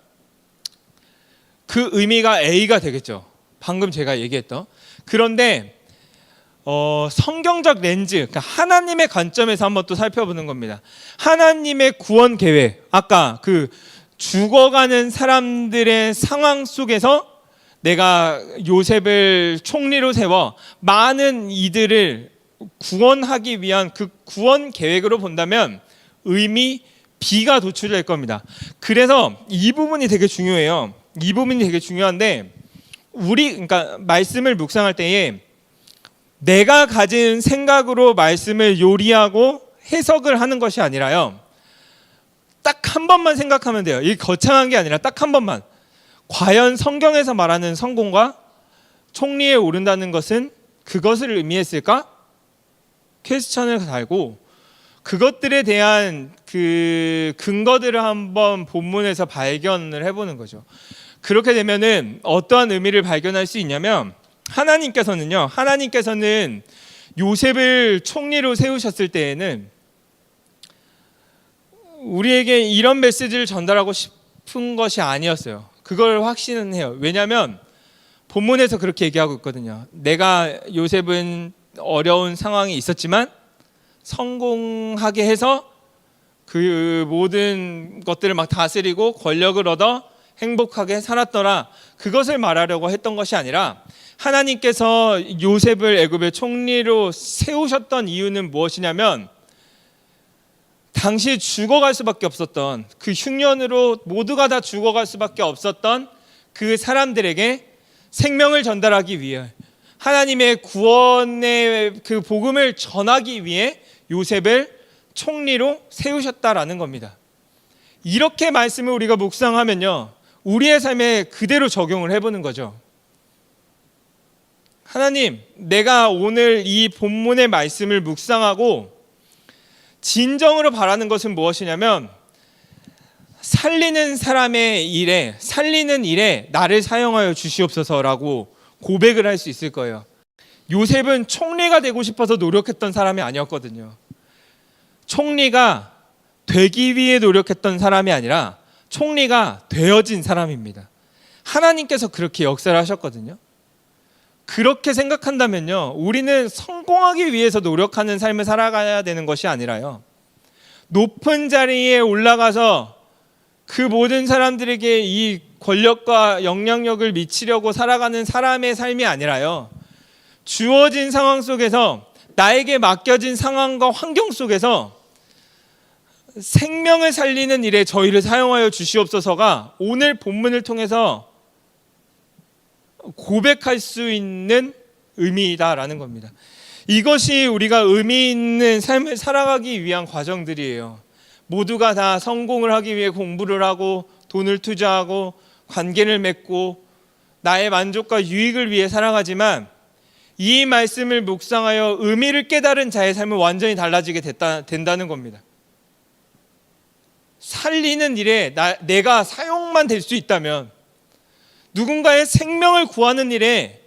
그 의미가 A가 되겠죠. 방금 제가 얘기했던. 그런데 성경적 렌즈, 그러니까 하나님의 관점에서 한번 또 살펴보는 겁니다. 하나님의 구원 계획, 아까 그 죽어가는 사람들의 상황 속에서 내가 요셉을 총리로 세워 많은 이들을 구원하기 위한 그 구원 계획으로 본다면 의미 B가 도출될 겁니다. 그래서 이 부분이 되게 중요해요. 이 부분이 되게 중요한데 그러니까 말씀을 묵상할 때에 내가 가진 생각으로 말씀을 요리하고 해석을 하는 것이 아니라요. 딱 한 번만 생각하면 돼요. 이게 거창한 게 아니라 딱 한 번만. 과연 성경에서 말하는 성공과 총리에 오른다는 것은 그것을 의미했을까? 퀘스천을 달고 그것들에 대한 그 근거들을 한번 본문에서 발견을 해보는 거죠. 그렇게 되면은 어떠한 의미를 발견할 수 있냐면 하나님께서는 요셉을 총리로 세우셨을 때에는 우리에게 이런 메시지를 전달하고 싶은 것이 아니었어요. 그걸 확신은 해요. 왜냐하면 본문에서 그렇게 얘기하고 있거든요. 내가 요셉은 어려운 상황이 있었지만 성공하게 해서 그 모든 것들을 막 다스리고 권력을 얻어 행복하게 살았더라. 그것을 말하려고 했던 것이 아니라 하나님께서 요셉을 애굽의 총리로 세우셨던 이유는 무엇이냐면 당시에 죽어갈 수밖에 없었던 그 흉년으로 모두가 다 죽어갈 수밖에 없었던 그 사람들에게 생명을 전달하기 위해 하나님의 구원의 그 복음을 전하기 위해 요셉을 총리로 세우셨다라는 겁니다. 이렇게 말씀을 우리가 묵상하면요, 우리의 삶에 그대로 적용을 해보는 거죠. 하나님, 내가 오늘 이 본문의 말씀을 묵상하고 진정으로 바라는 것은 무엇이냐면 살리는 사람의 일에, 살리는 일에 나를 사용하여 주시옵소서라고 고백을 할 수 있을 거예요. 요셉은 총리가 되고 싶어서 노력했던 사람이 아니었거든요. 총리가 되기 위해 노력했던 사람이 아니라 총리가 되어진 사람입니다. 하나님께서 그렇게 역사를 하셨거든요. 그렇게 생각한다면요, 우리는 성공하기 위해서 노력하는 삶을 살아가야 되는 것이 아니라요, 높은 자리에 올라가서 그 모든 사람들에게 이 권력과 영향력을 미치려고 살아가는 사람의 삶이 아니라요, 주어진 상황 속에서 나에게 맡겨진 상황과 환경 속에서 생명을 살리는 일에 저희를 사용하여 주시옵소서가 오늘 본문을 통해서 고백할 수 있는 의미이다라는 겁니다. 이것이 우리가 의미 있는 삶을 살아가기 위한 과정들이에요. 모두가 다 성공을 하기 위해 공부를 하고 돈을 투자하고 관계를 맺고 나의 만족과 유익을 위해 살아가지만 이 말씀을 묵상하여 의미를 깨달은 자의 삶은 완전히 달라지게 된다는 겁니다. 살리는 일에 내가 사용만 될 수 있다면, 누군가의 생명을 구하는 일에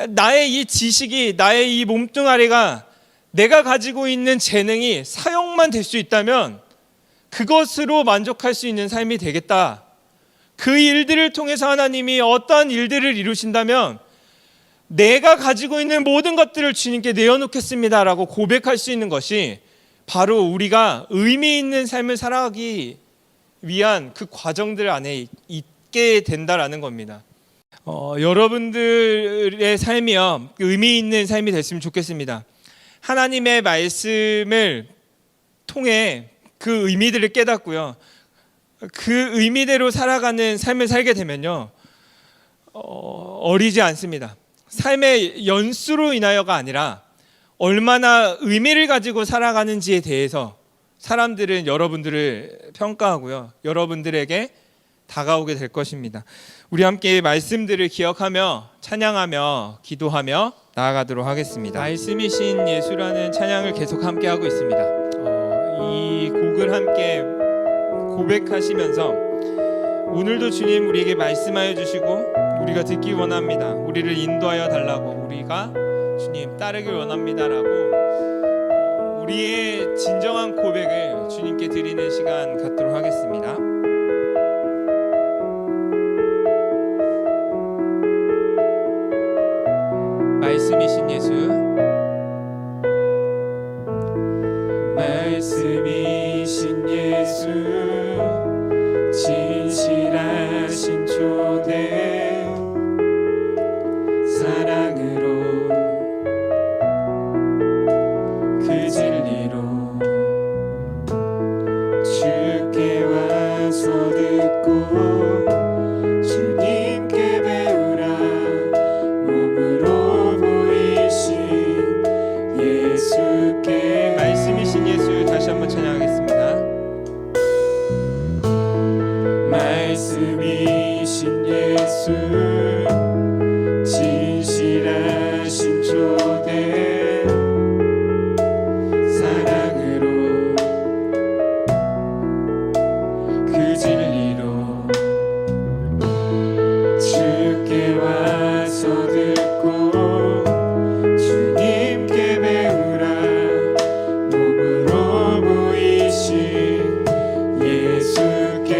나의 이 지식이, 나의 이 몸뚱아리가, 내가 가지고 있는 재능이 사용만 될 수 있다면 그것으로 만족할 수 있는 삶이 되겠다. 그 일들을 통해서 하나님이 어떠한 일들을 이루신다면 내가 가지고 있는 모든 것들을 주님께 내어놓겠습니다라고 고백할 수 있는 것이 바로 우리가 의미 있는 삶을 살아가기 위한 그 과정들 안에 있게 된다라는 겁니다. 여러분들의 삶이요, 의미 있는 삶이 됐으면 좋겠습니다. 하나님의 말씀을 통해 그 의미들을 깨닫고요, 그 의미대로 살아가는 삶을 살게 되면요, 어리지 않습니다. 삶의 연수로 인하여가 아니라 얼마나 의미를 가지고 살아가는지에 대해서 사람들은 여러분들을 평가하고요, 여러분들에게 다가오게 될 것입니다. 우리 함께 말씀들을 기억하며 찬양하며 기도하며 나아가도록 하겠습니다. 말씀이신 예수라는 찬양을 계속 함께 하고 있습니다. 이 곡을 함께 고백하시면서 오늘도 주님 우리에게 말씀하여 주시고 우리가 듣기 원합니다. 우리를 인도하여 달라고, 우리가 주님 따르길 원합니다라고 우리의 진정한 고백을 주님께 드리는 시간 갖도록 하겠습니다. 말씀이신 예수, 말씀이신 예수, 진실하신 초대, 사랑으로 그 진리로 주께 와서 듣고 주님께 배우라. 몸으로 보이신 예수께. 말씀이신 예수 다시 한번 찬양하겠습니다. 말씀이신 예수, 진실하신 초대, 사랑으로 그 진리로 주께 와서 듣고 주님께 배우라. 몸으로 보이신 예수께.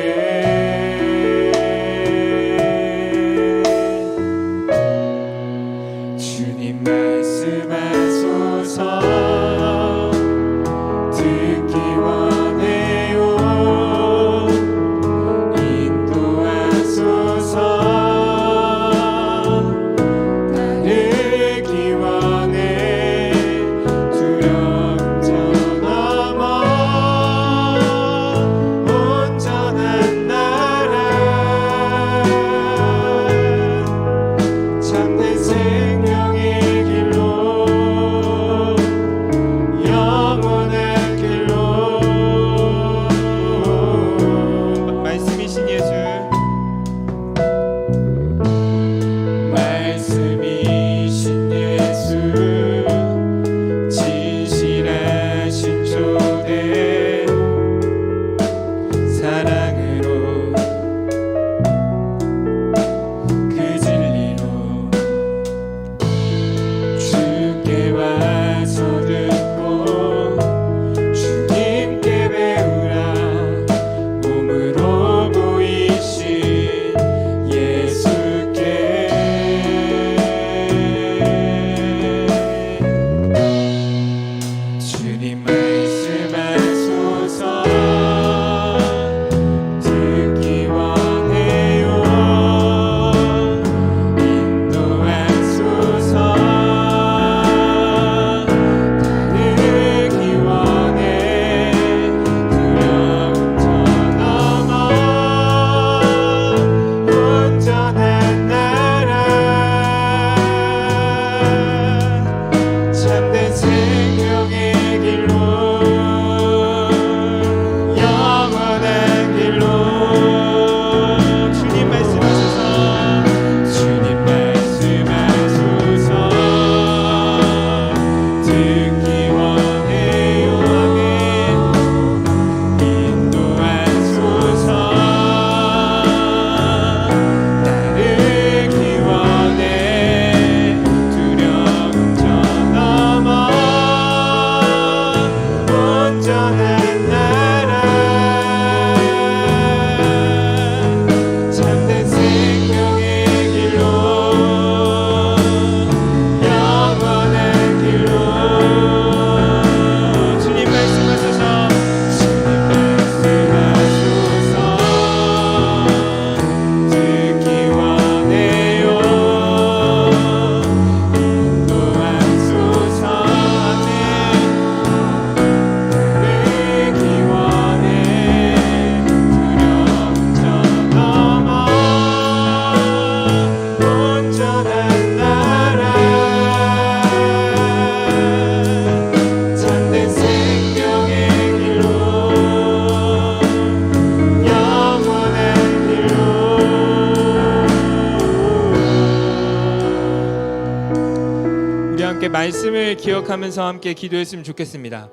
말씀을 기억하면서 함께 기도했으면 좋겠습니다.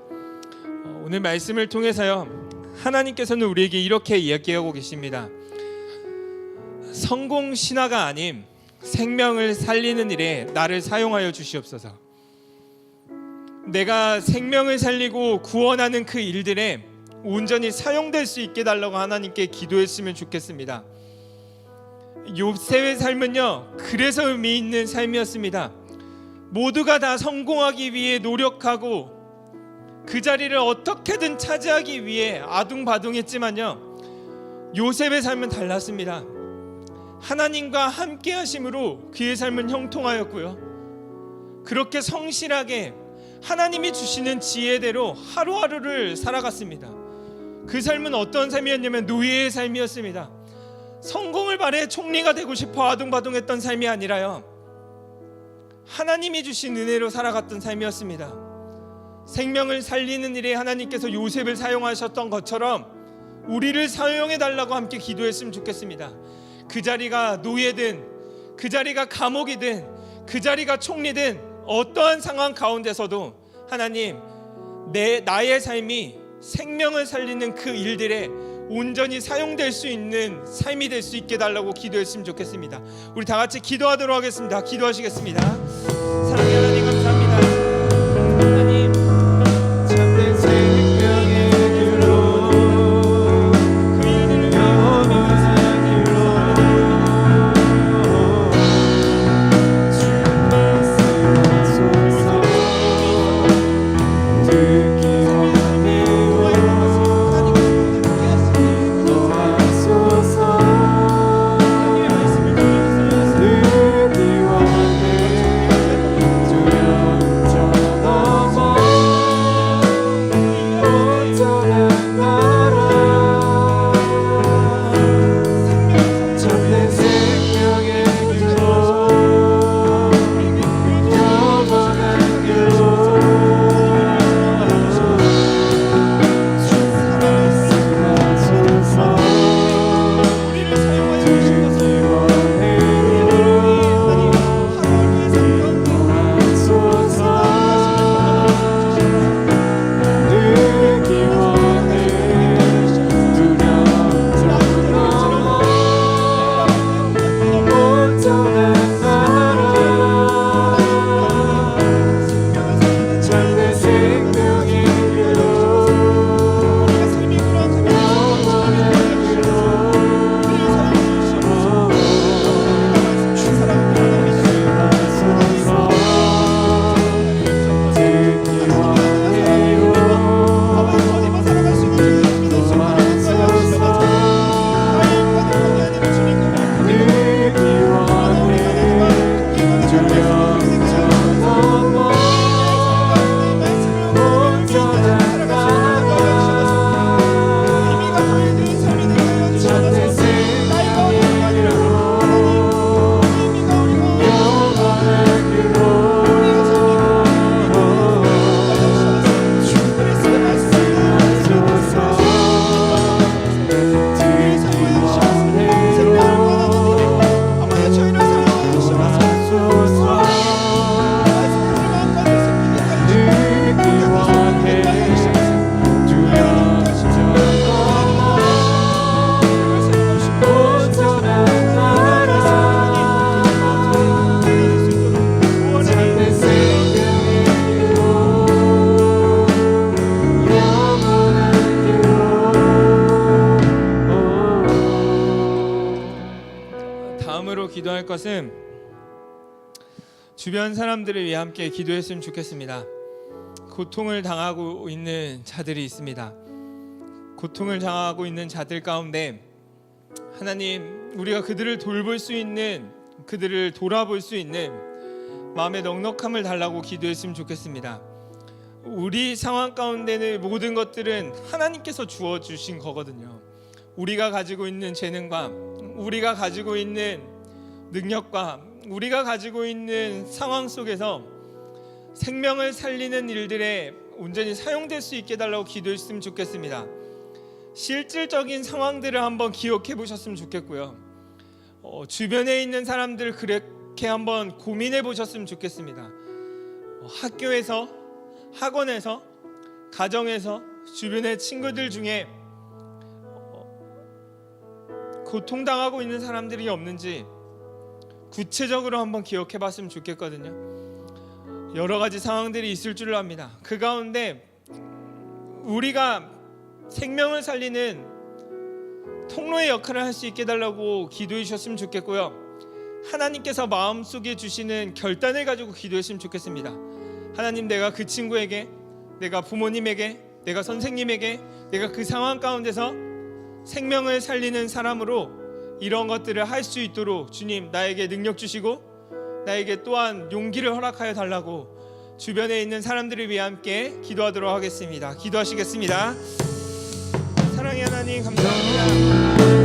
오늘 말씀을 통해서요, 하나님께서는 우리에게 이렇게 이야기하고 계십니다. 성공 신화가 아님 생명을 살리는 일에 나를 사용하여 주시옵소서. 내가 생명을 살리고 구원하는 그 일들에 온전히 사용될 수 있게 달라고 하나님께 기도했으면 좋겠습니다. 욥의 삶은요, 그래서 의미 있는 삶이었습니다. 모두가 다 성공하기 위해 노력하고 그 자리를 어떻게든 차지하기 위해 아둥바둥했지만요, 요셉의 삶은 달랐습니다. 하나님과 함께 하심으로 그의 삶은 형통하였고요, 그렇게 성실하게 하나님이 주시는 지혜대로 하루하루를 살아갔습니다. 그 삶은 어떤 삶이었냐면 노예의 삶이었습니다. 성공을 바래 총리가 되고 싶어 아둥바둥했던 삶이 아니라요, 하나님이 주신 은혜로 살아갔던 삶이었습니다. 생명을 살리는 일에 하나님께서 요셉을 사용하셨던 것처럼 우리를 사용해 달라고 함께 기도했으면 좋겠습니다. 그 자리가 노예든, 그 자리가 감옥이든, 그 자리가 총리든 어떠한 상황 가운데서도 하나님, 나의 삶이 생명을 살리는 그 일들에 온전히 사용될 수 있는 삶이 될 수 있게 달라고 기도했으면 좋겠습니다. 우리 다 같이 기도하도록 하겠습니다. 기도하시겠습니다. 사랑의 하나님, 감사합니다. 하나님, 참된 생명의 길로 그 일들을 영원한 길로 주 말씀하소서. 듣기 원해요. 도와소서. 듣기 원해. 주 영적 넘어 온전한 나라 참된 생명의 길로 영원한 길로 주 말씀하소서. 우리를 사용하여 듣기 주시옵소서. 원해요. 도와소서. 듣기 원해. 두려움을 넘어 온전한 나라 참된 생명의 길로 영원한 길로 주 말씀하소서. 듣기 원해요. 도와소서. 듣기 원해. 주 영적 넘어 온전한 나라 참된 생명의 길로 영원한 길로 주 말씀하소서. 듣기 다음으로 기도할 것은 주변 사람들을 위해 함께 기도했으면 좋겠습니다. 고통을 당하고 있는 자들이 있습니다. 고통을 당하고 있는 자들 가운데 하나님, 우리가 그들을 돌볼 수 있는, 그들을 돌아볼 수 있는 마음의 넉넉함을 달라고 기도했으면 좋겠습니다. 우리 상황 가운데는 모든 것들은 하나님께서 주어 주신 거거든요. 우리가 가지고 있는 재능과 우리가 가지고 있는 능력과 우리가 가지고 있는 상황 속에서 생명을 살리는 일들에 온전히 사용될 수 있게 달라고 기도했으면 좋겠습니다. 실질적인 상황들을 한번 기억해 보셨으면 좋겠고요. 주변에 있는 사람들 그렇게 한번 고민해 보셨으면 좋겠습니다. 학교에서, 학원에서, 가정에서, 주변의 친구들 중에 고통당하고 있는 사람들이 없는지 구체적으로 한번 기억해 봤으면 좋겠거든요. 여러 가지 상황들이 있을 줄 압니다. 그 가운데 우리가 생명을 살리는 통로의 역할을 할 수 있게 해달라고 기도해 주셨으면 좋겠고요. 하나님께서 마음속에 주시는 결단을 가지고 기도했으면 좋겠습니다. 하나님, 내가 그 친구에게, 내가 부모님에게, 내가 선생님에게, 내가 그 상황 가운데서 생명을 살리는 사람으로 이런 것들을 할 수 있도록 주님 나에게 능력 주시고 나에게 또한 용기를 허락하여 달라고 주변에 있는 사람들을 위해 함께 기도하도록 하겠습니다. 기도하시겠습니다. 사랑의 하나님, 감사합니다.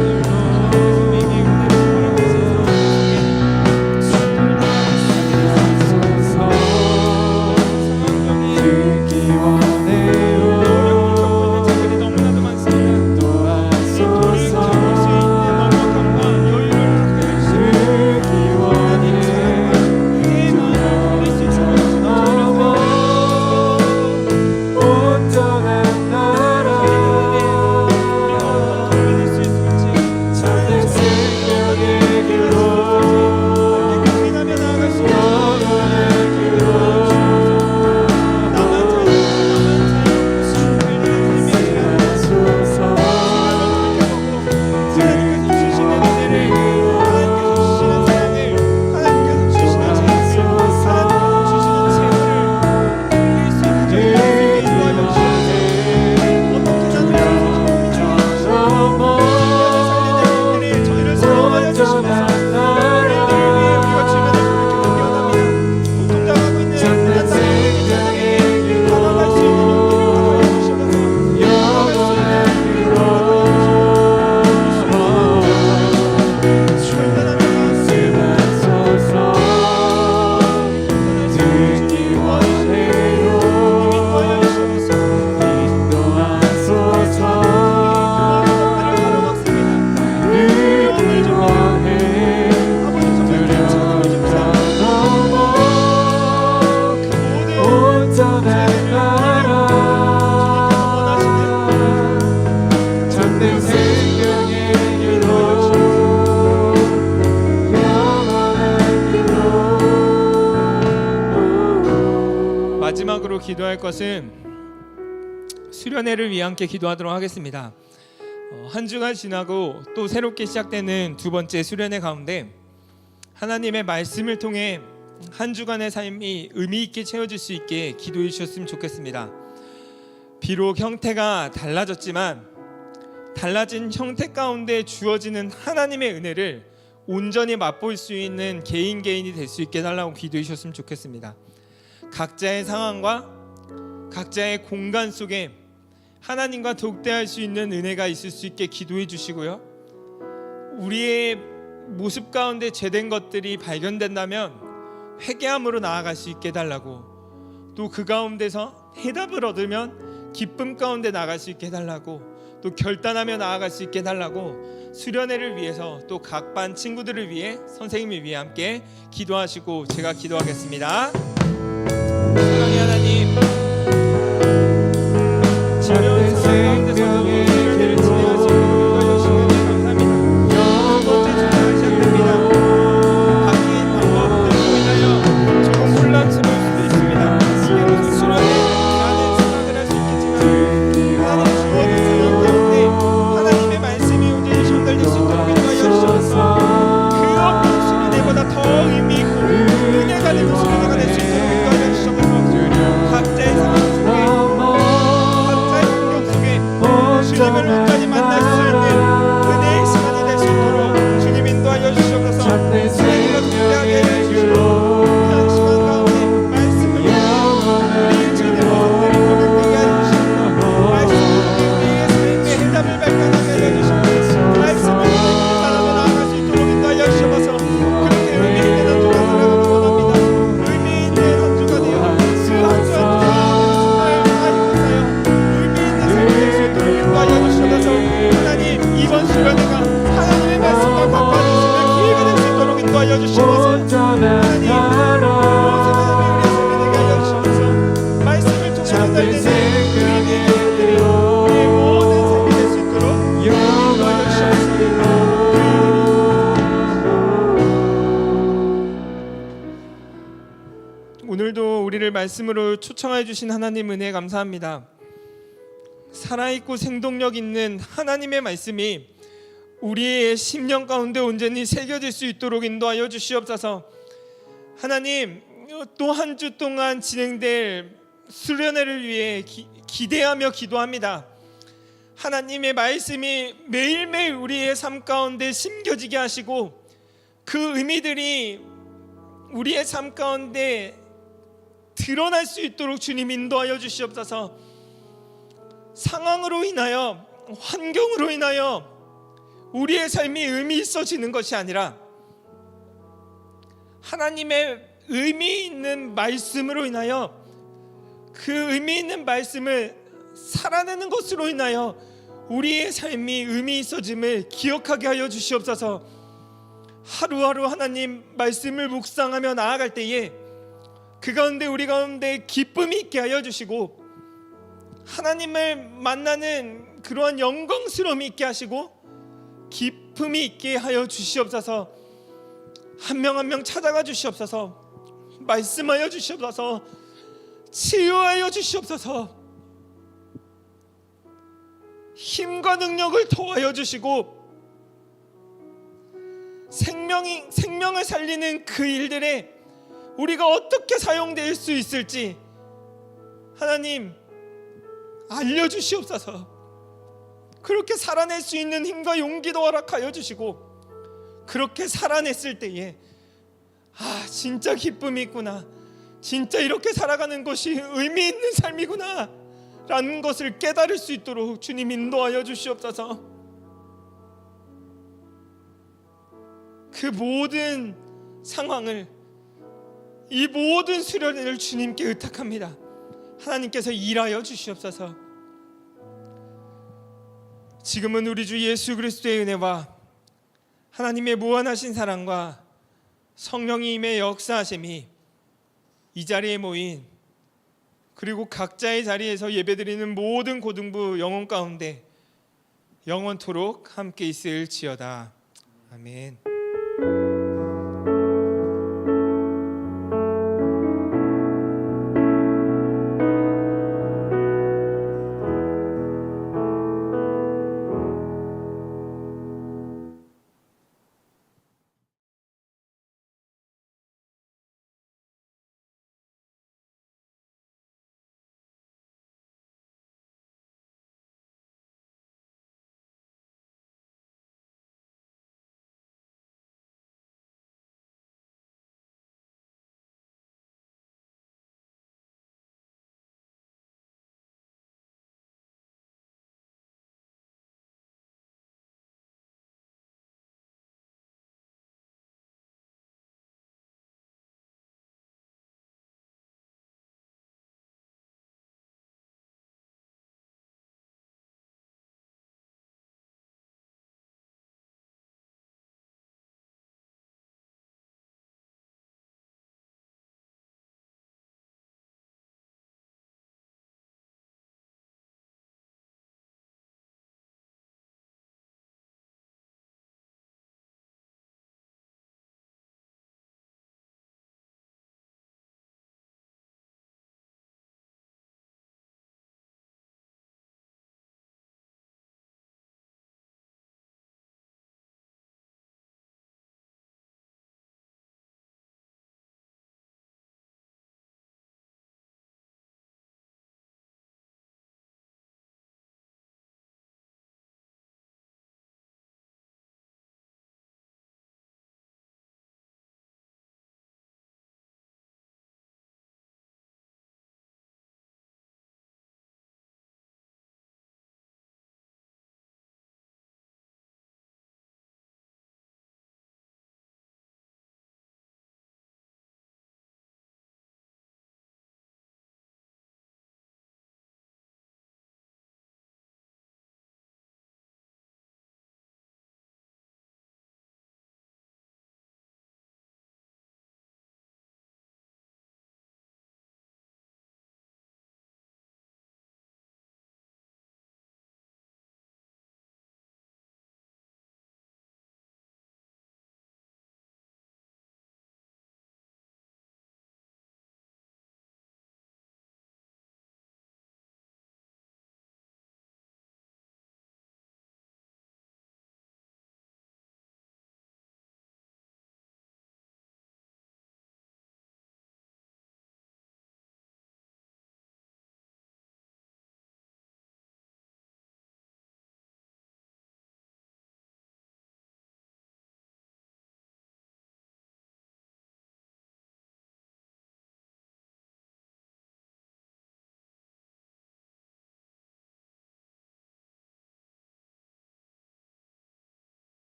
마지막으로 기도할 것은 수련회를 위해 함께 기도하도록 하겠습니다. 한 주가 지나고 또 새롭게 시작되는 두 번째 수련회 가운데 하나님의 말씀을 통해 한 주간의 삶이 의미 있게 채워질 수 있게 기도해 주셨으면 좋겠습니다. 비록 형태가 달라졌지만 달라진 형태 가운데 주어지는 하나님의 은혜를 온전히 맛볼 수 있는 개인이 될 수 있게 해달라고 기도해 주셨으면 좋겠습니다. 각자의 상황과 각자의 공간 속에 하나님과 독대할 수 있는 은혜가 있을 수 있게 기도해 주시고요. 우리의 모습 가운데 죄된 것들이 발견된다면 회개함으로 나아갈 수 있게 해달라고, 또 그 가운데서 해답을 얻으면 기쁨 가운데 나아갈 수 있게 해달라고, 또 결단하며 나아갈 수 있게 해달라고 수련회를 위해서 또 각 반 친구들을 위해 선생님을 위해 함께 기도하시고 제가 기도하겠습니다. 사랑의 하나님, 지혜로운 상황 가운데서도 수련회를 진행할 수 있는 우리가 여신에게 감사합니다. 첫 번째 주차가 시작됩니다. 바뀐 방법들로 인하여 조금 혼란스러울 수도 있습니다. 때로 수련회에 많은 생각을 할 수 있겠지만 하나님 주어진 상황 가운데 하나님의 말씀이 온전히 전달될 수 있도록 인도하여 주셔서 그 어떤 수련회보다 더 의미 있고 은혜가 되는 수련회가 될 수 있도록 인도하여 주셔서 각자의 상황 속에, 각자의 환경 속에 주님을 온전히 만날 수 있는 은혜의 시간이 될 수 있도록 주님 인도하여 주셔서 하나님과 동대하게 해주시고 이런 시간 가운데 말씀을 통해 우리의 죄된 모습들이 고백되게 해주시고 말씀을 통해 우리의 삶의 해답을 발견하게 해주시고 말씀을 통해 그 사람을 나아갈 수 있도록 인도하여 주셔서 그렇게 의미 있는 한 주가 살아가기 원합니다. 의미 있는 한 주가 되어 그 한 주 한 주가 정말 다 이곳하여 의미 있는 삶이 될 수 있도록 인도하여 주셔서 하나님, 이번 수련회가 하나님의 말씀과 가까워지는 기회가 될 수 있도록 인도하여 주시옵소서. 하나님, 모든 하나님의 우리의 삶에 되게 하여 주시옵소서. 오늘도 우리를 말씀으로 초청해 주신 하나님 은혜 감사합니다. 살아있고 생동력 있는 하나님의 말씀이 우리의 심령 가운데 온전히 새겨질 수 있도록 인도하여 주시옵소서. 하나님, 또 한 주 동안 진행될 수련회를 위해 기대하며 기도합니다. 하나님의 말씀이 매일매일 우리의 삶 가운데 심겨지게 하시고 그 의미들이 우리의 삶 가운데 드러날 수 있도록 주님 인도하여 주시옵소서. 상황으로 인하여, 환경으로 인하여 우리의 삶이 의미 있어지는 것이 아니라 하나님의 의미 있는 말씀으로 인하여 그 의미 있는 말씀을 살아내는 것으로 인하여 우리의 삶이 의미 있어짐을 기억하게 하여 주시옵소서. 하루하루 하나님 말씀을 묵상하며 나아갈 때에 그 가운데 우리 가운데 기쁨이 있게 하여 주시고 하나님을 만나는 그러한 영광스러움이 있게 하시고 기쁨이 있게 하여 주시옵소서. 한 명 한 명 찾아가 주시옵소서. 말씀하여 주시옵소서. 치유하여 주시옵소서. 힘과 능력을 더하여 주시고 생명을 살리는 그 일들에 우리가 어떻게 사용될 수 있을지 하나님 알려주시옵소서. 그렇게 살아낼 수 있는 힘과 용기도 허락하여 주시고 그렇게 살아냈을 때에 진짜 기쁨이 있구나, 진짜 이렇게 살아가는 것이 의미 있는 삶이구나 라는 것을 깨달을 수 있도록 주님 인도하여 주시옵소서. 그 모든 상황을, 이 모든 수련회를 주님께 의탁합니다. 하나님께서 일하여 주시옵소서. 지금은 우리 주 예수 그리스도의 은혜와 하나님의 무한하신 사랑과 성령님의 역사하심이 이 자리에 모인 그리고 각자의 자리에서 예배드리는 모든 고등부 영혼 가운데 영원토록 함께 있을지어다. 아멘.